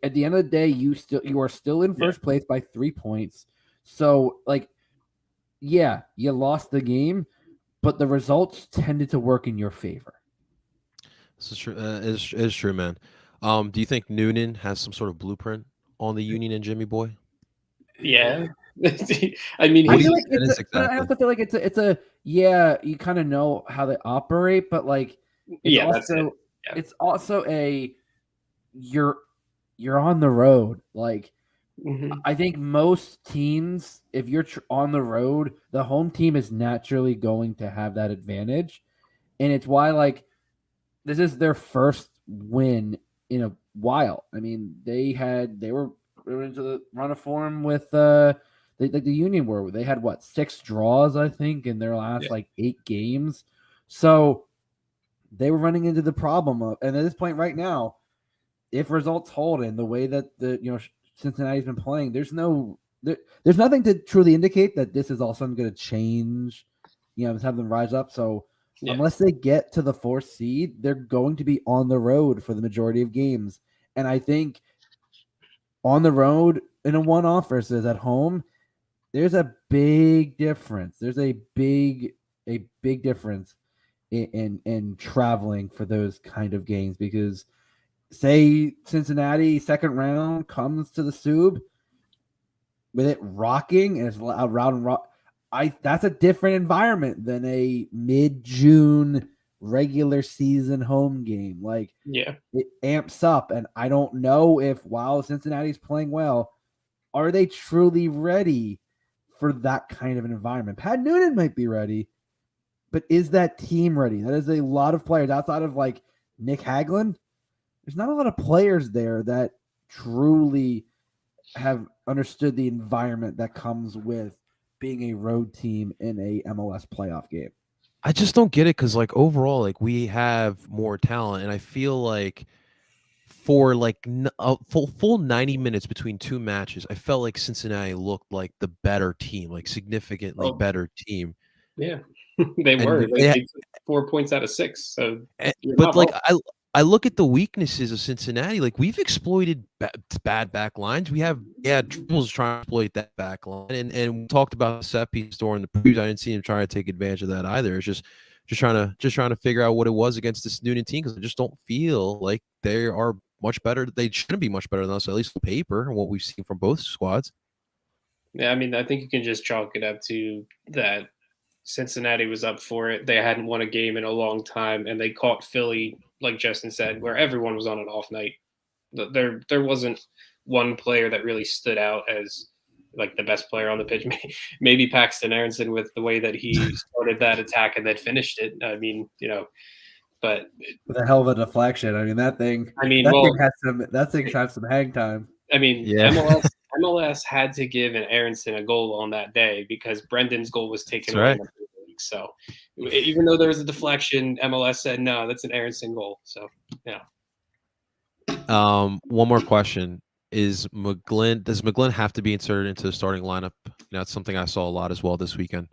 At the end of the day, you are still in first place by 3 points. So, like, yeah, you lost the game, but the results tended to work in your favor. This is true. Is true, man. Do you think Noonan has some sort of blueprint on the Union and Jimmy Boy? Yeah. I mean, What I do feel you like think that is but I exactly? also feel like it's a yeah, you kind of know how they operate, but like that's it. Yeah. it's also a you're on the road. Like Mhm. I think most teams, if you're on the road, the home team is naturally going to have that advantage, and it's why like this is their first win in a while. I mean, they were into the run of form with the Union were. They had what 6 draws I think in their last Yeah. like 8 games. So they were running into the problem of, and at this point right now, if results hold in the way that Cincinnati's been playing, there's nothing to truly indicate that this is all of a sudden going to change. Have them rise up. So Yeah. unless they get to the 4th seed, they're going to be on the road for the majority of games. And I think on the road in a one-off versus at home, there's a big difference. There's a big difference in traveling for those kind of games because say Cincinnati second round comes to the Soob with it rocking and it's a round and rock. That's a different environment than a mid-June regular season home game. Like it amps up, and I don't know if while Cincinnati's playing well, are they truly ready for that kind of an environment? Pat Noonan might be ready, but is that team ready? That is a lot of players outside of like Nick Hagland. There's not a lot of players there that truly have understood the environment that comes with being a road team in a MLS playoff game. I just don't get it because, like, overall, like, we have more talent, and I feel like for like a full 90 minutes between two matches, I felt like Cincinnati looked like the better team, like significantly Oh, better team. yeah. They And were. They took 4 points out of 6. So you're but not like wrong. I look at the weaknesses of Cincinnati. Like we've exploited bad back lines. We have troubles trying to exploit that back line, and we talked about the set piece during the previews. I didn't see him trying to take advantage of that either. It's just trying to figure out what it was against this Noonan team because I just don't feel like they are much better. They shouldn't be much better than us, at least on paper, and what we've seen from both squads. Yeah, I mean, I think you can just chalk it up to that Cincinnati was up for it. They hadn't won a game in a long time, and they caught Philly, like Justin said, where everyone was on an off night. There wasn't one player that really stood out as like the best player on the pitch. Maybe Paxton Aronson with the way that he started that attack and then finished it. I mean, but with a hell of a deflection. I mean, that thing has some hang time. I mean, Yeah. MLS had to give an Aronson a goal on that day because Brendan's goal was taken That's away right. in the league. So even though there was a deflection, MLS said no, that's an Aronson goal. So yeah. One more question. Does McGlynn have to be inserted into the starting lineup? It's something I saw a lot as well this weekend.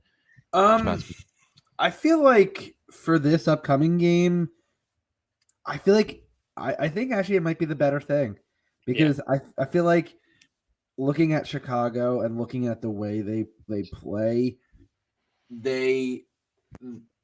I feel like for this upcoming game, I feel like I think actually it might be the better thing because I feel like looking at Chicago and looking at the way they play, the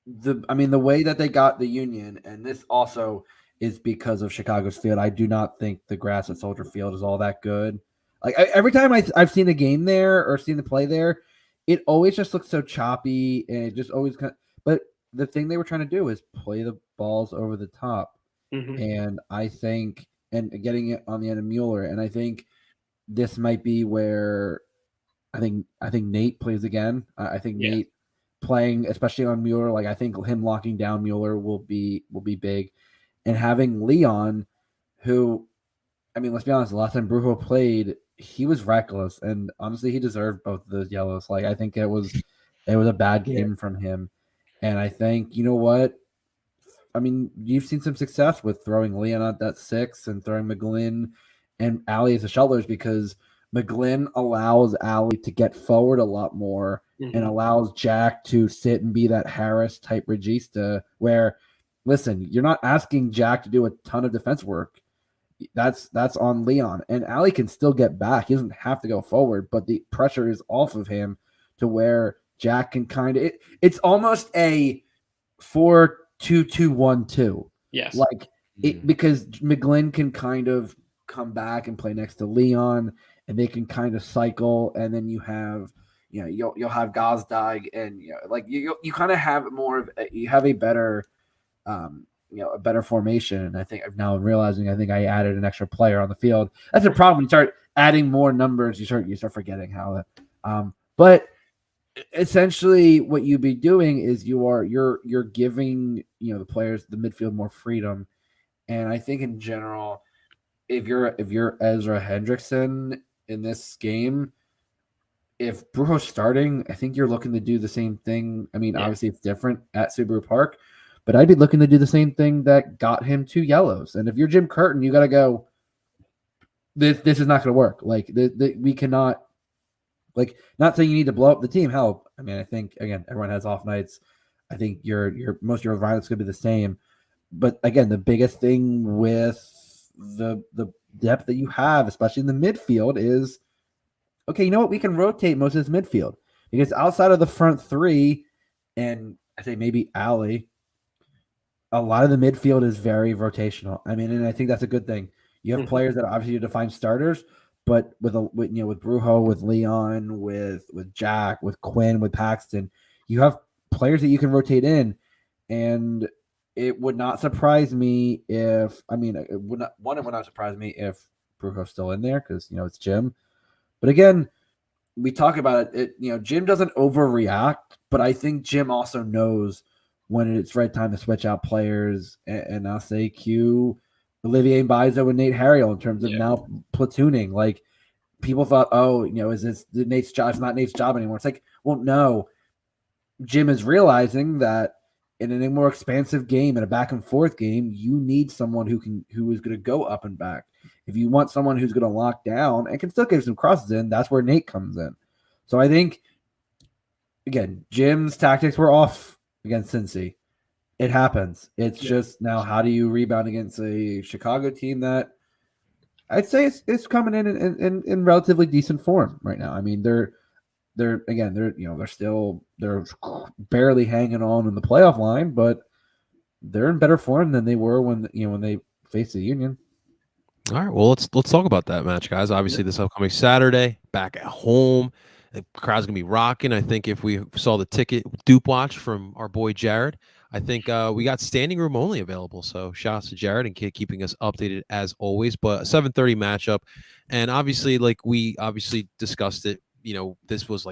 way that they got the Union, and this also is because of Chicago's field. I do not think the grass at Soldier Field is all that good. Like every time I've seen a game there or seen the play there, it always just looks so choppy and it just always but the thing they were trying to do is play the balls over the top. Mm-hmm. And I think and getting it on the end of Mueller. And I think this might be where I think Nate plays again. I think Nate playing, especially on Mueller, like I think him locking down Mueller will be big. And having Leon, who, I mean, let's be honest, the last time Brujo played, he was reckless, and honestly, he deserved both of those yellows. Like I think it was a bad game from him, and I think you know what. I mean, you've seen some success with throwing Leon at that 6 and throwing McGlynn and Ali as the shuttlers because McGlynn allows Allie to get forward a lot more and allows Jack to sit and be that Harris type regista where, listen, you're not asking Jack to do a ton of defense work. That's on Leon. And Allie can still get back. He doesn't have to go forward, but the pressure is off of him to where Jack can kind of it's almost a 4-2-2-1-2. Yes. Like because McGlynn can kind of come back and play next to Leon, and they can kind of cycle, and then you have, you'll have Gazdag, and like you kind of have more of you have a better, a better formation. And I think now I'm realizing I think I added an extra player on the field. That's a problem. When you start adding more numbers, you start forgetting how that. But essentially, what you'd be doing is you're giving the players the midfield more freedom, and I think in general, if you're Ezra Hendrickson in this game, if Brujo's starting, I think you're looking to do the same thing. I mean, obviously it's different at Subaru Park, but I'd be looking to do the same thing that got him 2 yellows. And if you're Jim Curtin, you got to go, this is not going to work. Like we cannot, like, not saying you need to blow up the team. Hell, I mean, I think again, everyone has off nights. I think most of your violence could be the same. But again, the biggest thing with the depth that you have, especially in the midfield, is okay. You know what? We can rotate most of this midfield because outside of the front 3, and I say maybe Allie, a lot of the midfield is very rotational. I mean, and I think that's a good thing. You have players that are obviously defined starters, but with Brujo, with Leon, with Jack, with Quinn, with Paxton, you have players that you can rotate in, and it would not surprise me if it would not surprise me if Brujo's still in there because it's Jim. But again, we talk about it. Jim doesn't overreact, but I think Jim also knows when it's right time to switch out players. And I'll say cue Olivier Mbaizo and Nate Harriel in terms of now platooning. Like people thought, is this Nate's job? It's not Nate's job anymore. It's like, well, no. Jim is realizing that in a more expansive game, in a back and forth game, you need someone who is going to go up and back. If you want someone who's going to lock down and can still get some crosses in, that's where Nate comes in. So I think, again, Jim's tactics were off against Cincy. It happens. It's just now, how do you rebound against a Chicago team that I'd say it's coming in relatively decent form right now. I mean, they're barely hanging on in the playoff line, but they're in better form than they were when they faced the Union. All right, well let's talk about that match, guys. Obviously, this upcoming Saturday, back at home, the crowd's gonna be rocking. I think if we saw the ticket DOOP watch from our boy Jared, I think we got standing room only available. So shout out to Jared and keeping us updated as always. But a 7:30 matchup, and obviously, like we obviously discussed it. This was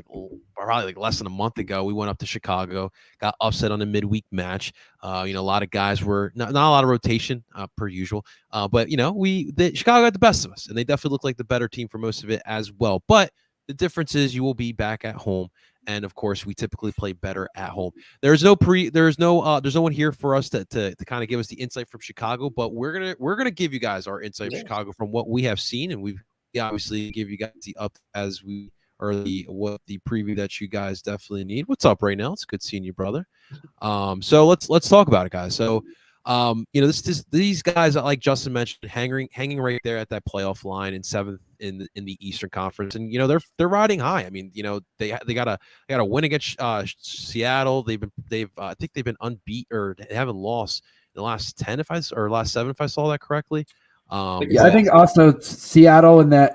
probably less than a month ago. We went up to Chicago, got upset on a midweek match. A lot of guys were not a lot of rotation per usual. But Chicago got the best of us, and they definitely look like the better team for most of it as well. But the difference is you will be back at home, and of course we typically play better at home. There's no one here for us to kind of give us the insight from Chicago, but we're gonna give you guys our insight from Chicago from what we have seen, and we obviously give you guys the up as we. Or the preview that you guys definitely need. What's up, Ray Nell? It's good seeing you, brother. So let's talk about it, guys. So, these guys, like Justin mentioned, hanging right there at that playoff line in 7th in the Eastern Conference, and they're riding high. I mean, they got a win against Seattle. I think they've been unbeaten or they haven't lost in the last 10 last 7 if I saw that correctly. I think also Seattle in that.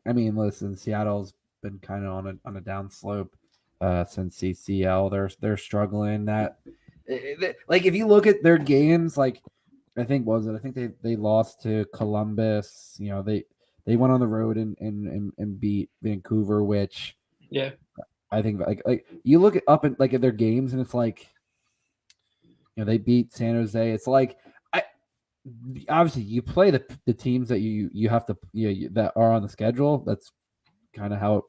I mean, listen, Seattle's been kind of on a down slope since CCL. They're struggling. Like if you look at their games, like I think they lost to Columbus. They went on the road and beat Vancouver, which I think like you look at their games and it's like they beat San Jose. It's like. Obviously, you play the teams that you have to that are on the schedule. That's kind of how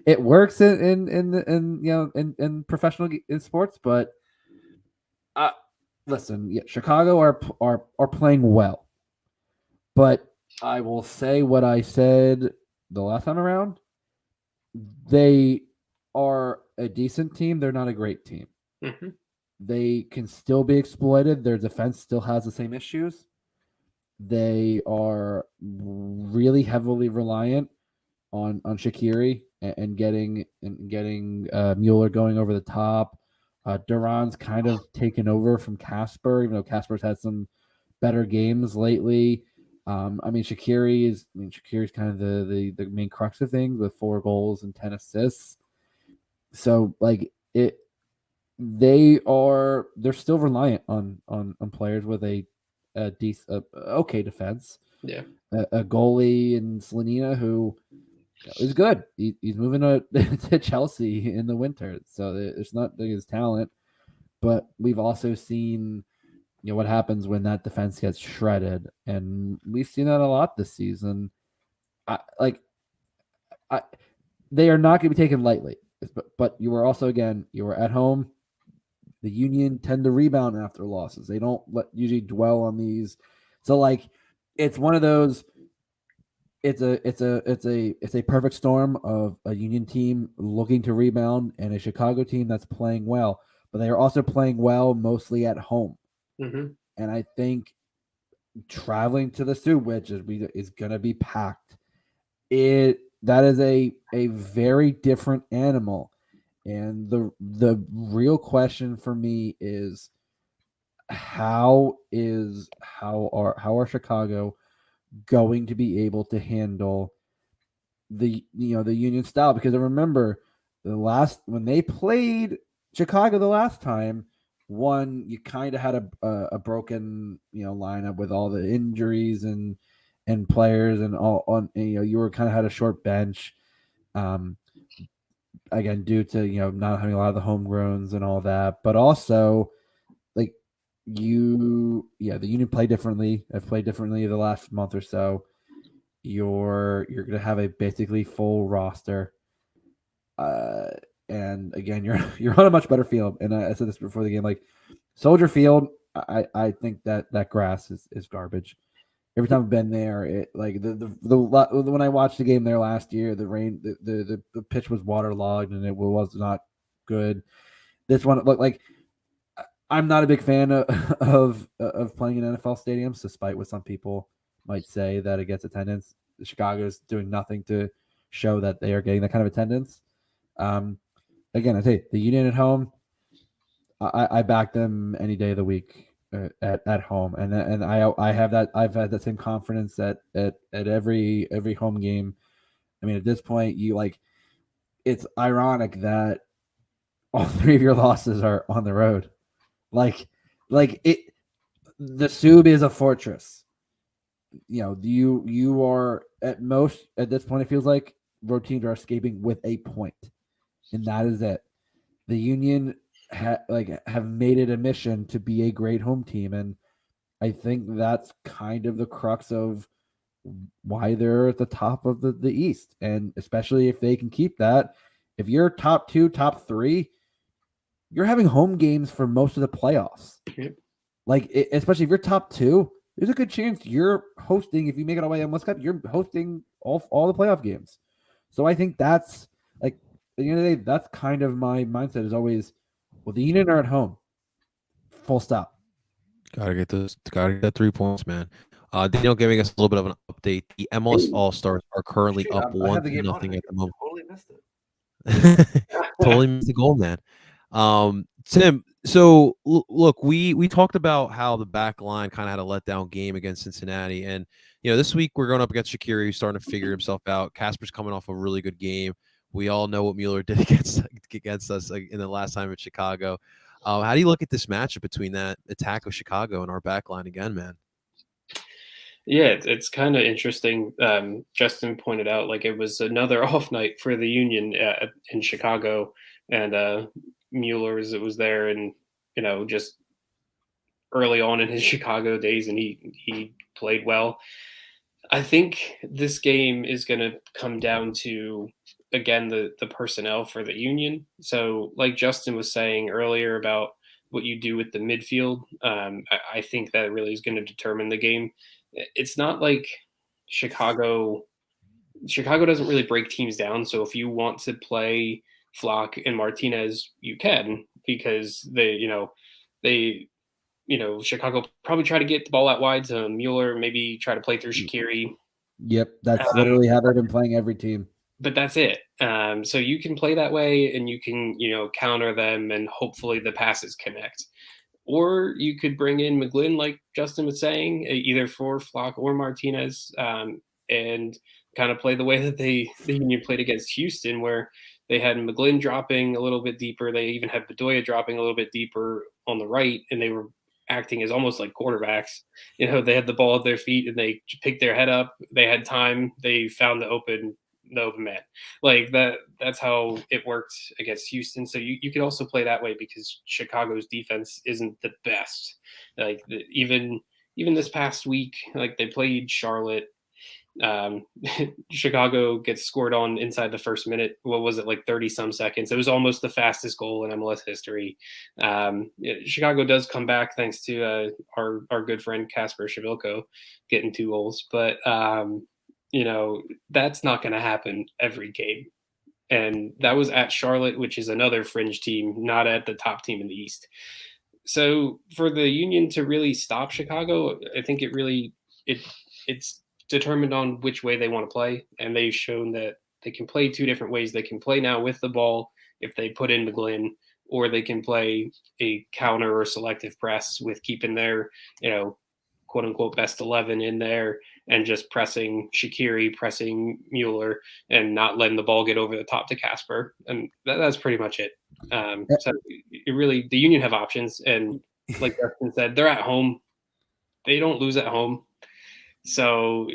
it works in professional in sports. But listen, Chicago are playing well. But I will say what I said the last time around. They are a decent team. They're not a great team. Mm-hmm. They can still be exploited. Their defense still has the same issues. They are really heavily reliant on Shaqiri and getting Mueller going over the top. Duran's kind of taken over from Casper, even though Casper's had some better games lately. Shaqiri's kind of the main crux of things with 4 goals and 10 assists. So they're still reliant on players with a decent, okay defense. Yeah, a goalie in Slanina who is good. He's moving to Chelsea in the winter, so it's not his talent, but we've also seen what happens when that defense gets shredded, and we've seen that a lot this season. They are not going to be taken lightly, but you were at home. The Union tend to rebound after losses. They don't usually dwell on these. So it's one of those. It's a perfect storm of a Union team looking to rebound and a Chicago team that's playing well, but they are also playing well mostly at home. Mm-hmm. And I think traveling to the Sioux, which is going to be packed, that is a very different animal. And the real question for me is how are Chicago going to be able to handle the Union style? Because I remember when they played Chicago the last time, you kind of had a broken lineup with all the injuries and players and all on. You were kind of had a short bench. Again, due to not having a lot of the homegrowns and all that, but also the Union play differently. Have played differently the last month or so. You're gonna have a basically full roster, and again, you're on a much better field. And I said this before the game, Soldier Field. I think that grass is garbage. Every time I've been there, it when I watched the game there last year, the rain, the pitch was waterlogged and it was not good. This one looked like. I'm not a big fan of playing in NFL stadiums, despite what some people might say that it gets attendance. Chicago's doing nothing to show that they are getting that kind of attendance. Again, I say the Union at home, I back them any day of the week at home, and I have that. I've had that same confidence at every home game. I mean, at this point, it's ironic that all 3 of your losses are on the road. The Sub is a fortress. You are at most at this point. It feels like road teams are escaping with a point, and that is it. The Union have made it a mission to be a great home team, and I think that's kind of the crux of why they're at the top of the East, and especially if they can keep that. If you're top 2, top 3, you're having home games for most of the playoffs. Yep. Especially if you're top 2, there's a good chance you're hosting. If you make it all the way MLS Cup, you're hosting all the playoff games. So I think that's at the end of the day, that's kind of my mindset is always, well, the Union are at home. Full stop. Gotta get that 3 points, man. Daniel giving us a little bit of an update. The MLS All-Stars are currently up 1-0 at the moment. Totally missed it. Totally missed the goal, man. Tim, so look, we talked about how the back line kind of had a letdown game against Cincinnati, and this week we're going up against Shaqiri, who's starting to figure himself out. Casper's coming off a really good game. We all know what Mueller did against us in the last time at Chicago. How do you look at this matchup between that attack of Chicago and our back line again, man? Yeah, it's kind of interesting. Justin pointed out it was another off night for the Union in Chicago, and Mueller was there, and just early on in his Chicago days, and he played well. I think this game is going to come down to, again, the personnel for the Union. So, like Justin was saying earlier about what you do with the midfield, I think that really is going to determine the game. It's not like Chicago Chicago doesn't really break teams down. So if you want to play Flock and Martinez, you can, because Chicago probably try to get the ball out wide to Mueller, maybe try to play through Shaqiri. Yep, that's literally how they've been playing every team. But that's it. So you can play that way, and you can, counter them, and hopefully the passes connect. Or you could bring in McGlynn, like Justin was saying, either for Flock or Martinez, and kind of play the way that the Union played against Houston, where they had McGlynn dropping a little bit deeper. They even had Bedoya dropping a little bit deeper on the right, and they were acting as almost like quarterbacks. They had the ball at their feet, and they picked their head up. They had time. They found the open man. Like that. That's how it worked against Houston. So you could also play that way, because Chicago's defense isn't the best. Like even this past week, like they played Charlotte. Chicago gets scored on inside the first minute. What was it, like 30 some seconds? It was almost the fastest goal in MLS history. Chicago does come back thanks to our good friend Kasper Shavilko getting 2 goals, but that's not going to happen every game. And that was at Charlotte, which is another fringe team, not at the top team in the East. So for the Union to really stop Chicago, I think it's determined on which way they want to play, and they've shown that they can play 2 different ways. They can play now with the ball if they put in McGlynn, or they can play a counter or selective press with keeping their, quote unquote best 11 in there and just pressing Shaqiri, pressing Mueller, and not letting the ball get over the top to Kasper. And that's pretty much it. So the Union have options, and like Justin said, they're at home. They don't lose at home. So,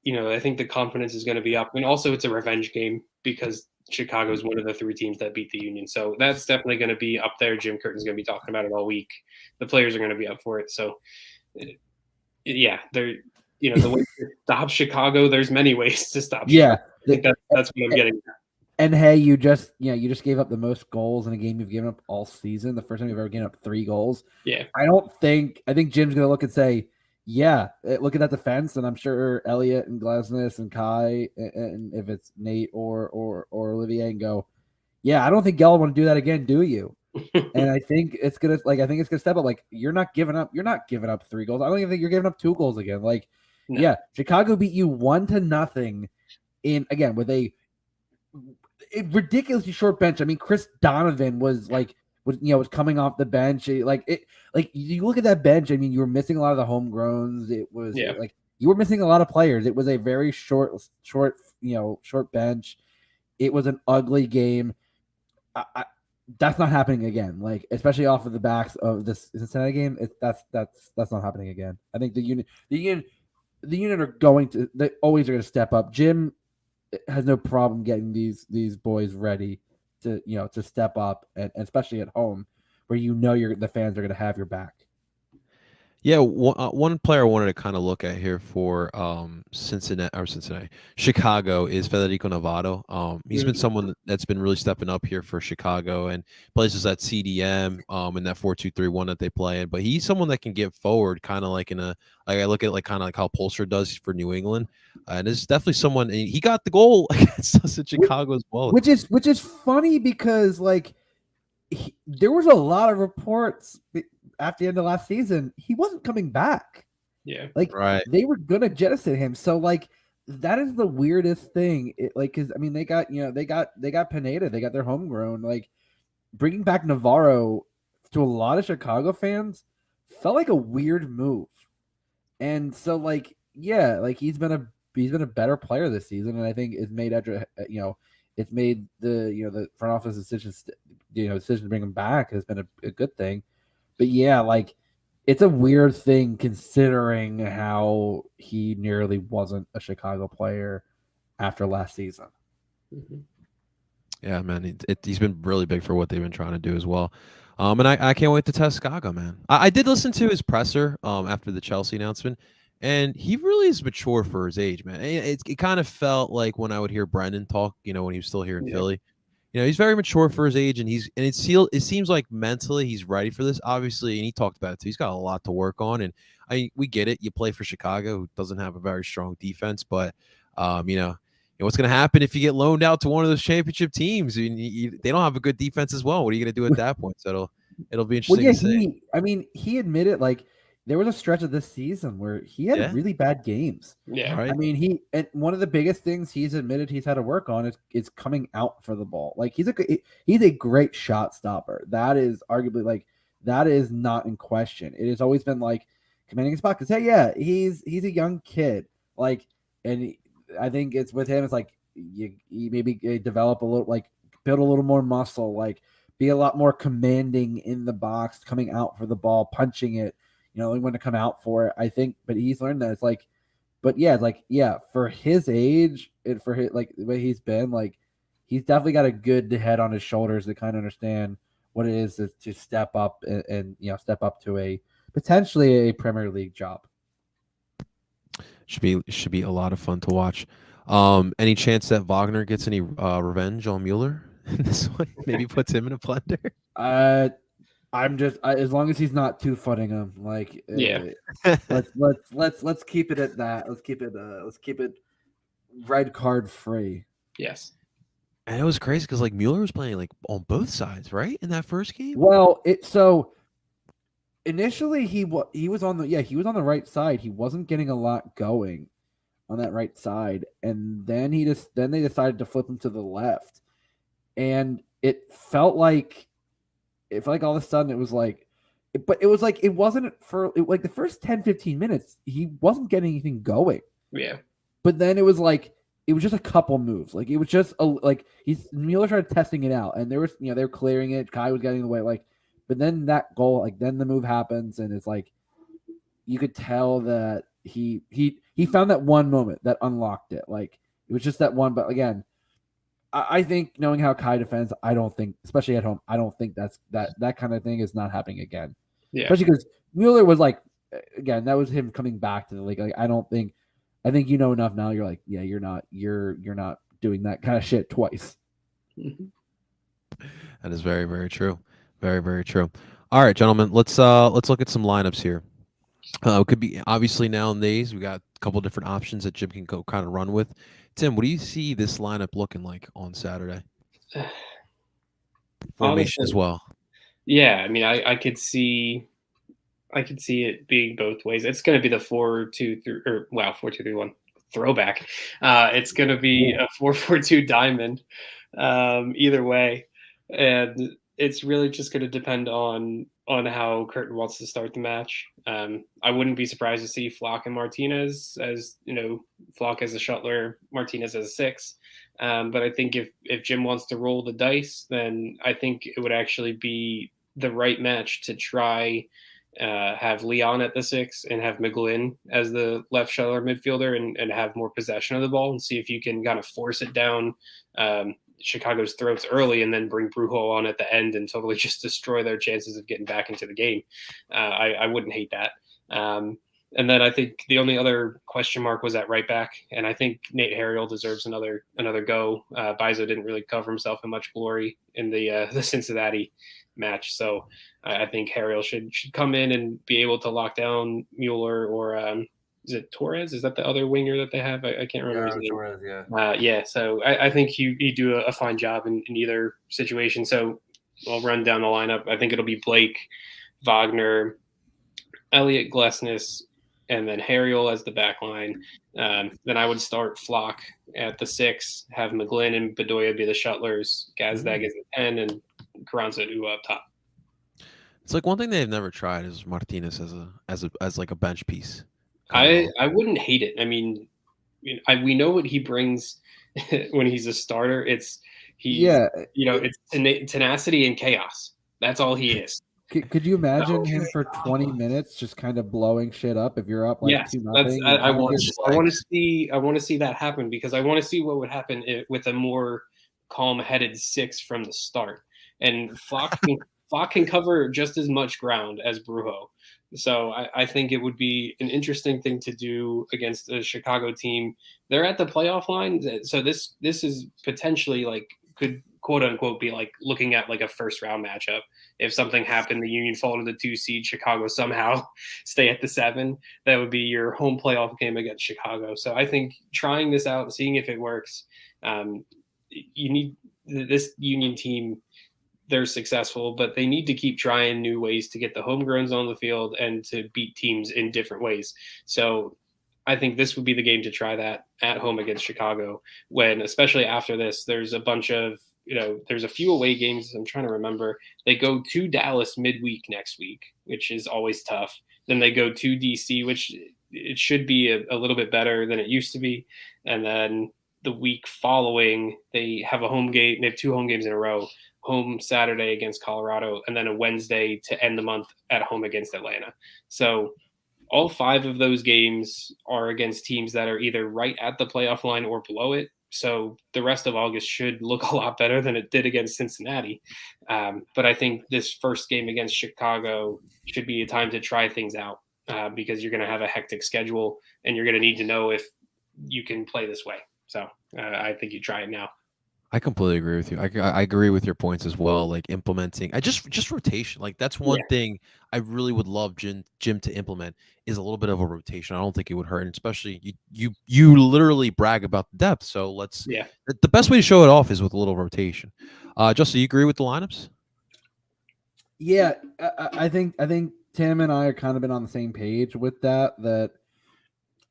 I think the confidence is going to be up. And also it's a revenge game, because Chicago is one of the 3 teams that beat the Union. So that's definitely going to be up there. Jim Curtin's going to be talking about it all week. The players are going to be up for it. So, yeah, they're, the way to stop Chicago, there's many ways to stop Chicago. I think that's what I'm getting at. And hey, you just gave up the most goals in a game you've given up all season. The first time you've ever given up 3 goals. Yeah. I think Jim's going to look and say, yeah, look at that defense, and I'm sure Elliot and Glesnes and Kai, and if it's Nate or Olivier, and go, yeah, I don't think Gell want to do that again, do you? And I think it's gonna step up. Like, you're not giving up 3 goals. I don't even think you're giving up 2 goals again. Like, no. Yeah, Chicago beat you 1-0 in, again, with a ridiculously short bench. I mean, Chris Donovan was coming off the bench. You look at that bench. I mean, you were missing a lot of the homegrowns. It was like you were missing a lot of players. It was a very short bench. It was an ugly game. That's not happening again. Like, especially off of the backs of this Cincinnati game. That's not happening again. I think the Union are they always are going to step up. Jim has no problem getting these boys ready to step up, and especially at home, where the fans are going to have your back. Yeah, one player I wanted to kind of look at here for Chicago is Federico Novato. He's been someone that's been really stepping up here for Chicago, and plays at CDM in that 4-2-3-1 that they play in. But he's someone that can get forward, kind of like I look at kind of like how Polster does for New England, and it's definitely someone. And he got the goal against us in Chicago as well, which is funny, because there was a lot of reports after the end of last season he wasn't coming back. Yeah, right. They were gonna jettison him. So that is the weirdest thing. Because I mean, they got Pineda, they got their homegrown. Bringing back Navarro to a lot of Chicago fans felt like a weird move. And so he's been a better player this season, and I think it's made it's made the front office decision to bring him back has been a good thing. But yeah, it's a weird thing considering how he nearly wasn't a Chicago player after last season. Mm-hmm. Yeah, man, he's been really big for what they've been trying to do as well. And I can't wait to test Skaga, man. I did listen to his presser after the Chelsea announcement, and he really is mature for his age, man. It kind of felt like when I would hear Brendan talk, when he was still here in Philly. He's very mature for his age, and it seems like mentally he's ready for this, obviously, and he talked about it too. He's got a lot to work on, and we get it. You play for Chicago, who doesn't have a very strong defense, but what's going to happen if you get loaned out to one of those championship teams? They don't have a good defense as well. What are you going to do at that point? So it'll be interesting to see. He admitted like there was a stretch of this season where he had really bad games. Yeah, right. I mean, and one of the biggest things he's admitted he's had to work on is coming out for the ball. Like he's a great shot stopper. That is arguably like that is not in question. It has always been like commanding his pockets. Hey, yeah, he's a young kid. Like, and I think it's with him. It's like you maybe develop a little, like build a little more muscle, like be a lot more commanding in the box, coming out for the ball, punching it. When to come out for it. I think, but he's learned that it's like, but yeah, it's like for his age and for his like the way he's been, like he's definitely got a good head on his shoulders to kind of understand what it is to step up and step up to a potentially a Premier League job. Should be a lot of fun to watch. Any chance that Wagner gets any revenge on Mueller in this one? Maybe puts him in a blender. I'm just as long as he's not two-footing him, like let's keep it at that. Let's keep it red card free. Yes. And it was crazy because like Mueller was playing like on both sides, right, in that first game. Well, initially he was on the right side. He wasn't getting a lot going on that right side, and then they decided to flip him to the left, and it felt like all of a sudden it was like, but it was like it wasn't for like the first 10-15 minutes he wasn't getting anything going. Yeah. But then it was just a couple moves. Like it was just Mueller started testing it out, and there was they were clearing it. Kai was getting in the way, like, but then that goal, like then the move happens, and it's like you could tell that he found that one moment that unlocked it. Like it was just that one, but again. I think knowing how Kai defends, I don't think, especially at home, I don't think that kind of thing is not happening again. Yeah. Especially because Mueller was like, again, that was him coming back to the league. Like, I think enough now. You're like, yeah, you're not doing that kind of shit twice. That is very, very true. Very, very true. All right, gentlemen, let's look at some lineups here. It could be obviously nowadays we got a couple different options that Jim can go kind of run with. Tim, what do you see this lineup looking like on Saturday? Formation as well. Yeah, I mean, I could see it being both ways. It's going to be the 4-2-3 or 4-2-3-1 throwback. It's going to be a 4-4-2 diamond either way, and it's really just going to depend on how Curtin wants to start the match. I wouldn't be surprised to see Flock and Martinez as Flock as a shuttler, Martinez as a 6. But I think if Jim wants to roll the dice, then I think it would actually be the right match to try have Leon at the 6 and have McGlynn as the left shuttler midfielder and have more possession of the ball and see if you can kind of force it down Chicago's throats early and then bring Brujo on at the end and totally just destroy their chances of getting back into the game. I wouldn't hate that. And then I think the only other question mark was at right back, and I think Nate Harriel deserves another go. Bizo didn't really cover himself in much glory in the Cincinnati match, so I think Harriel should come in and be able to lock down Mueller or is it Torres? Is that the other winger that they have? I can't remember his name. Torres, yeah. So I think you do a fine job in either situation. So I'll run down the lineup. I think it'll be Blake, Wagner, Elliot Glesnes, and then Harriel as the back line. Then I would start Flock at the 6, have McGlynn and Bedoya be the shuttlers, Gazdag as the 10, and Carranza up top. It's like one thing they've never tried is Martinez as like a bench piece. I wouldn't hate it. I mean, we know what he brings when he's a starter. It's tenacity and chaos. That's all he is. Could you imagine him for 20 minutes just kind of blowing shit up if you're up like 2-0? I want to see that happen because I want to see what would happen with a more calm-headed 6 from the start. And Flock can cover just as much ground as Brujo. So I think it would be an interesting thing to do against the Chicago team. They're at the playoff line, so this is potentially like could quote unquote be like looking at like a first round matchup. If something happened, the Union fall to the 2 seed, Chicago somehow stay at the 7, that would be your home playoff game against Chicago. So I think trying this out, seeing if it works, you need this Union team. They're successful, but they need to keep trying new ways to get the homegrowns on the field and to beat teams in different ways. So I think this would be the game to try that at home against Chicago, when, especially after this, there's a bunch of, there's a few away games. I'm trying to remember. They go to Dallas midweek next week, which is always tough. Then they go to DC, which it should be a little bit better than it used to be. And then the week following, they have a home game. They have 2 home games in a row. Home Saturday against Colorado, and then a Wednesday to end the month at home against Atlanta. So all 5 of those games are against teams that are either right at the playoff line or below it. So the rest of August should look a lot better than it did against Cincinnati. But I think this first game against Chicago should be a time to try things out, because you're going to have a hectic schedule and you're going to need to know if you can play this way. So I think you try it now. I completely agree with you. I agree with your points as well. Like implementing, I just rotation. Like that's one thing I really would love Jim to implement, is a little bit of a rotation. I don't think it would hurt, and especially you literally brag about the depth. So let's the best way to show it off is with a little rotation. Justin, you agree with the lineups? Yeah, I think Tim and I are kind of been on the same page with that. That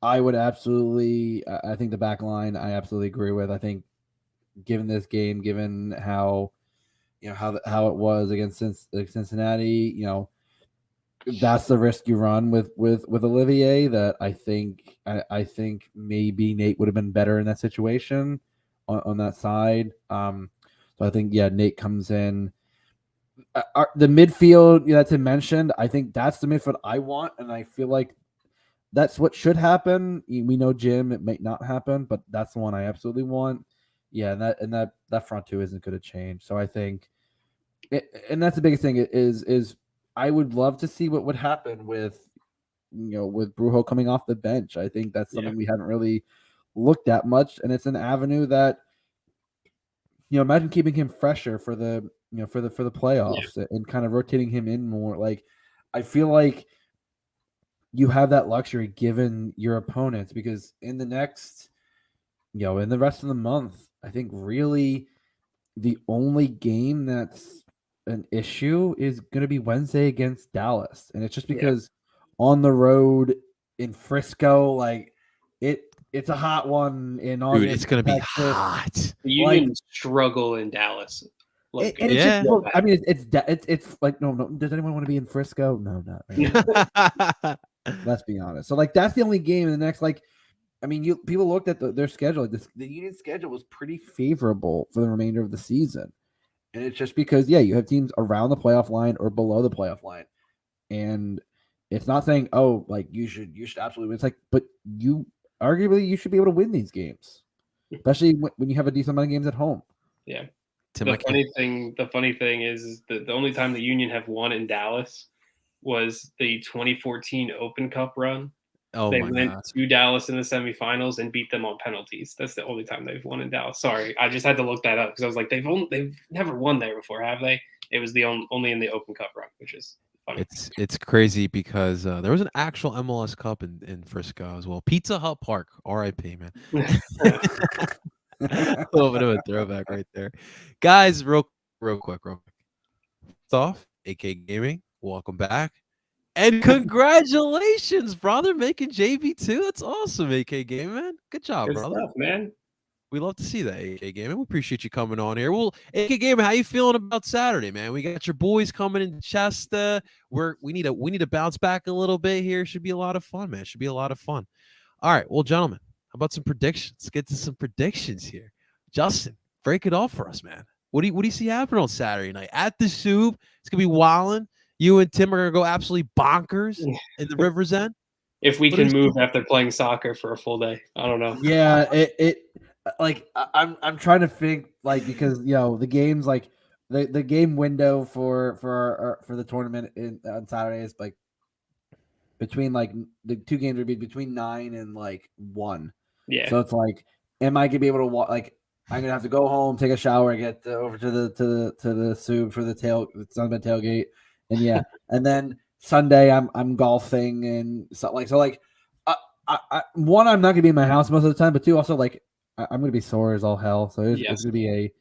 I would absolutely. I think the back line I absolutely agree with. I think, given this game, given how how it was against Cincinnati, that's the risk you run with Olivier. That I think maybe Nate would have been better in that situation on that side. So I think Nate comes in. The midfield that Tim mentioned, I think that's the midfield I want, and I feel like that's what should happen. We know Jim, it might not happen, but that's the one I absolutely want. Yeah, and that front 2 isn't going to change. So I think, and that's the biggest thing is I would love to see what would happen with Brujo coming off the bench. I think that's something we haven't really looked at much, and it's an avenue that imagine keeping him fresher for the for the playoffs and kind of rotating him in more. Like I feel like you have that luxury given your opponents, because in the next in the rest of the month, I think really the only game that's an issue is going to be Wednesday against Dallas. And it's just because on the road in Frisco, like it's a hot one in August. Dude, it's going to be hot. The Union struggle in Dallas. Look, I mean, it's like, no. Does anyone want to be in Frisco? No, not right. Let's be honest. So like, that's the only game in the next, like, I mean, people looked at their schedule. The Union schedule was pretty favorable for the remainder of the season, and it's just because you have teams around the playoff line or below the playoff line, and it's not saying like you should absolutely win. It's like, but arguably you should be able to win these games, especially when you have a decent amount of games at home. Yeah. The funny thing is that the only time the Union have won in Dallas was the 2014 Open Cup run. They went to Dallas in the semifinals and beat them on penalties. That's the only time they've won in Dallas. Sorry, I just had to look that up because I was like, they've never won there before, have they? It was the only in the Open Cup run, which is funny. It's crazy because there was an actual MLS Cup in Frisco as well. Pizza Hut Park, R.I.P. man. A little bit of a throwback right there, guys. Real quick. First off, AK Gaming, welcome back. And congratulations, brother, making JV2. That's awesome, AK Gaming, man. Good job, brother. Stuff, man. We love to see that, AK Gaming. We appreciate you coming on here. Well, AK Gaming, how you feeling about Saturday, man? We got your boys coming in Chester. We need to bounce back a little bit here. Should be a lot of fun, man. Should be a lot of fun. All right, well, gentlemen, how about some predictions? Let's get to some predictions here. Justin, break it off for us, man. What do you see happening on Saturday night at the Soup? It's gonna be wildin'. You and Tim are going to go absolutely bonkers in the River's End. If we can move after playing soccer for a full day. I don't know. Yeah, it like I'm trying to think, like, because the games, like the game window for the tournament on Saturday is like between, like, the 2 games would be between 9 and like 1. Yeah. So it's like, am I gonna be able to watch? Like, I'm gonna have to go home, take a shower, get over to the Sub for the Sunbed tailgate, and yeah, and then Sunday I'm golfing and so like. One, I'm not gonna be in my house most of the time, but two, also like I'm gonna be sore as all hell. So it's gonna be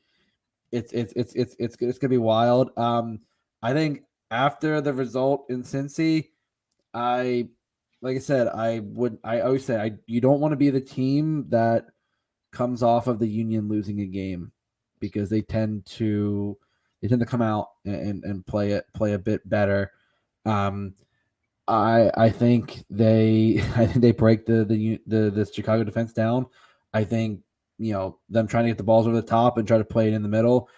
it's gonna be wild. I think after the result in Cincy, like I said, I always say you don't want to be the team that comes off of the Union losing a game because they tend to come out and play a bit better. I think they break the Chicago defense down. I think them trying to get the balls over the top and try to play it in the middle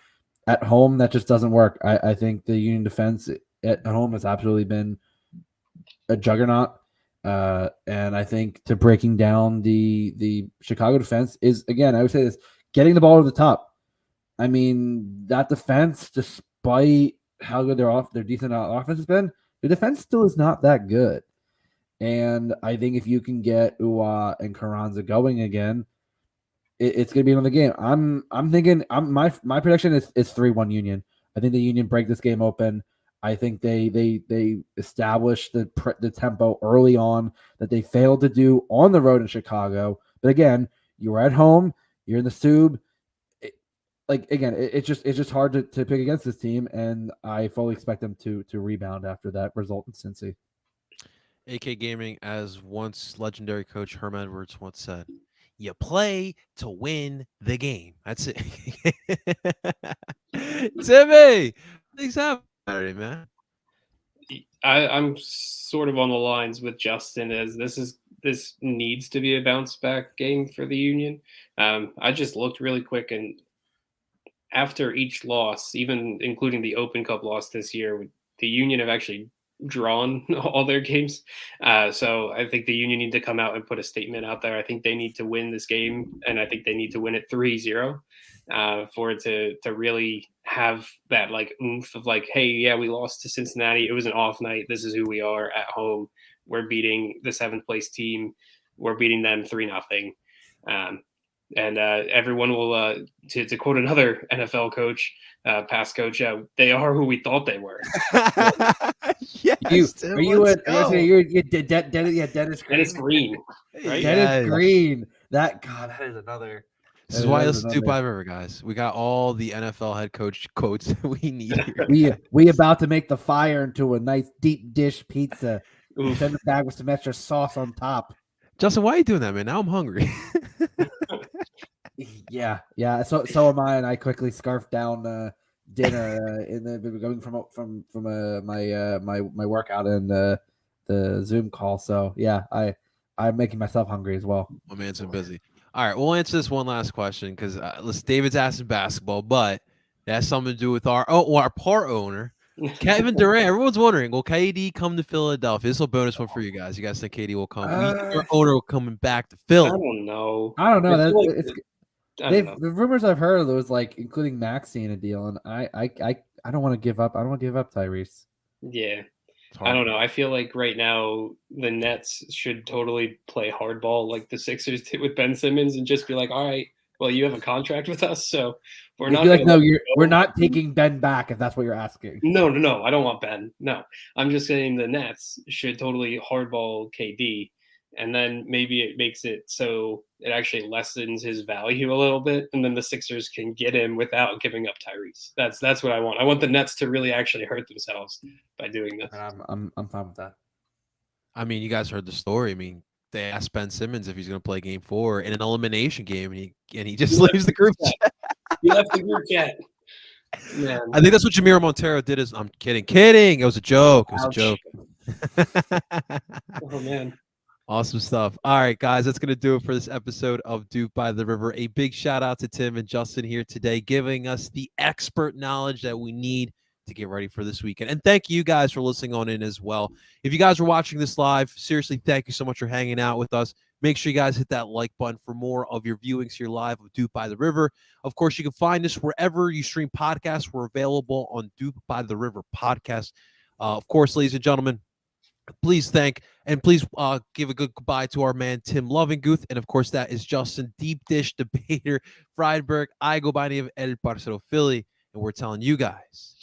at home, that just doesn't work. I think the Union defense at home has absolutely been a juggernaut. And I think to breaking down the Chicago defense is, again, I would say this, getting the ball to the top. I mean, that defense, despite how good their decent offense has been, the defense still is not that good. And I think if you can get Uwa and Carranza going again, it's going to be another game. I'm thinking my prediction is 3-1 Union. I think the Union break this game open. I think they establish the tempo early on that they failed to do on the road in Chicago. But again, you were at home, you're in the Sub. It's just hard to pick against this team, and I fully expect them to rebound after that result in Cincy. AK Gaming, as once legendary coach Herm Edwards once said, you play to win the game. That's it. Timmy, things happen, man. I'm sort of on the lines with Justin, as this needs to be a bounce back game for the Union. I just looked really quick, and after each loss, even including the Open Cup loss this year, the Union have actually drawn all their games. So I think the Union need to come out and put a statement out there. I think they need to win this game, and I think they need to win it 3-0 for it to really have that like oomph of like, hey, yeah, we lost to Cincinnati. It was an off night. This is who we are at home. We're beating the 7th place team. We're beating them 3-0. And everyone will, to quote another NFL coach, past coach, they are who we thought they were. Yes, are you Dennis Green, right? Dennis Green. That is another. This is why let's do by river, guys. We got all the NFL head coach quotes we need here. We about to make the fire into a nice deep dish pizza. Send it back with some extra sauce on top. Justin, why are you doing that, man? Now I'm hungry. Yeah. So am I, and I quickly scarfed down dinner going from my workout and the Zoom call. So yeah, I'm making myself hungry as well. My man's been busy. All right, we'll answer this one last question because listen, David's asking basketball, but it has something to do with our part owner, Kevin Durant. Everyone's wondering, will KD come to Philadelphia? This is a bonus one for you guys. You guys think KD will come? Our owner will coming back to Philly. I don't know. The rumors I've heard was like including Maxey in a deal, and I don't want to give up. I don't want to give up Tyrese. Yeah. I don't know. I feel like right now the Nets should totally play hardball like the Sixers did with Ben Simmons and just be like, all right, well, you have a contract with us, so we're not like, we're not taking Ben back if that's what you're asking. No. I don't want Ben. No. I'm just saying the Nets should totally hardball KD, and then maybe it makes it so it actually lessens his value a little bit, and then the Sixers can get him without giving up Tyrese. That's what I want. I want the Nets to really actually hurt themselves by doing this. I'm fine with that. I mean, you guys heard the story. I mean, they asked Ben Simmons if he's going to play Game 4 in an elimination game, and he just leaves the group chat. He left the group chat. Man. I think that's what Jameer Montero did. I'm kidding. It was a joke. It was Ouch. a joke. Oh man. Awesome stuff. All right, guys, that's going to do it for this episode of Duke by the River. A big shout out to Tim and Justin here today, giving us the expert knowledge that we need to get ready for this weekend. And thank you guys for listening on in as well. If you guys are watching this live, seriously, thank you so much for hanging out with us. Make sure you guys hit that like button for more of your viewings here live of Duke by the River. Of course, you can find us wherever you stream podcasts. We're available on Duke by the River podcast. Of course, ladies and gentlemen, please thank And please give a good goodbye to our man, Tim Lovinguth. And of course, that is Justin Deep Dish Debater Friedberg. I go by the name of El Parcero Philly. And we're telling you guys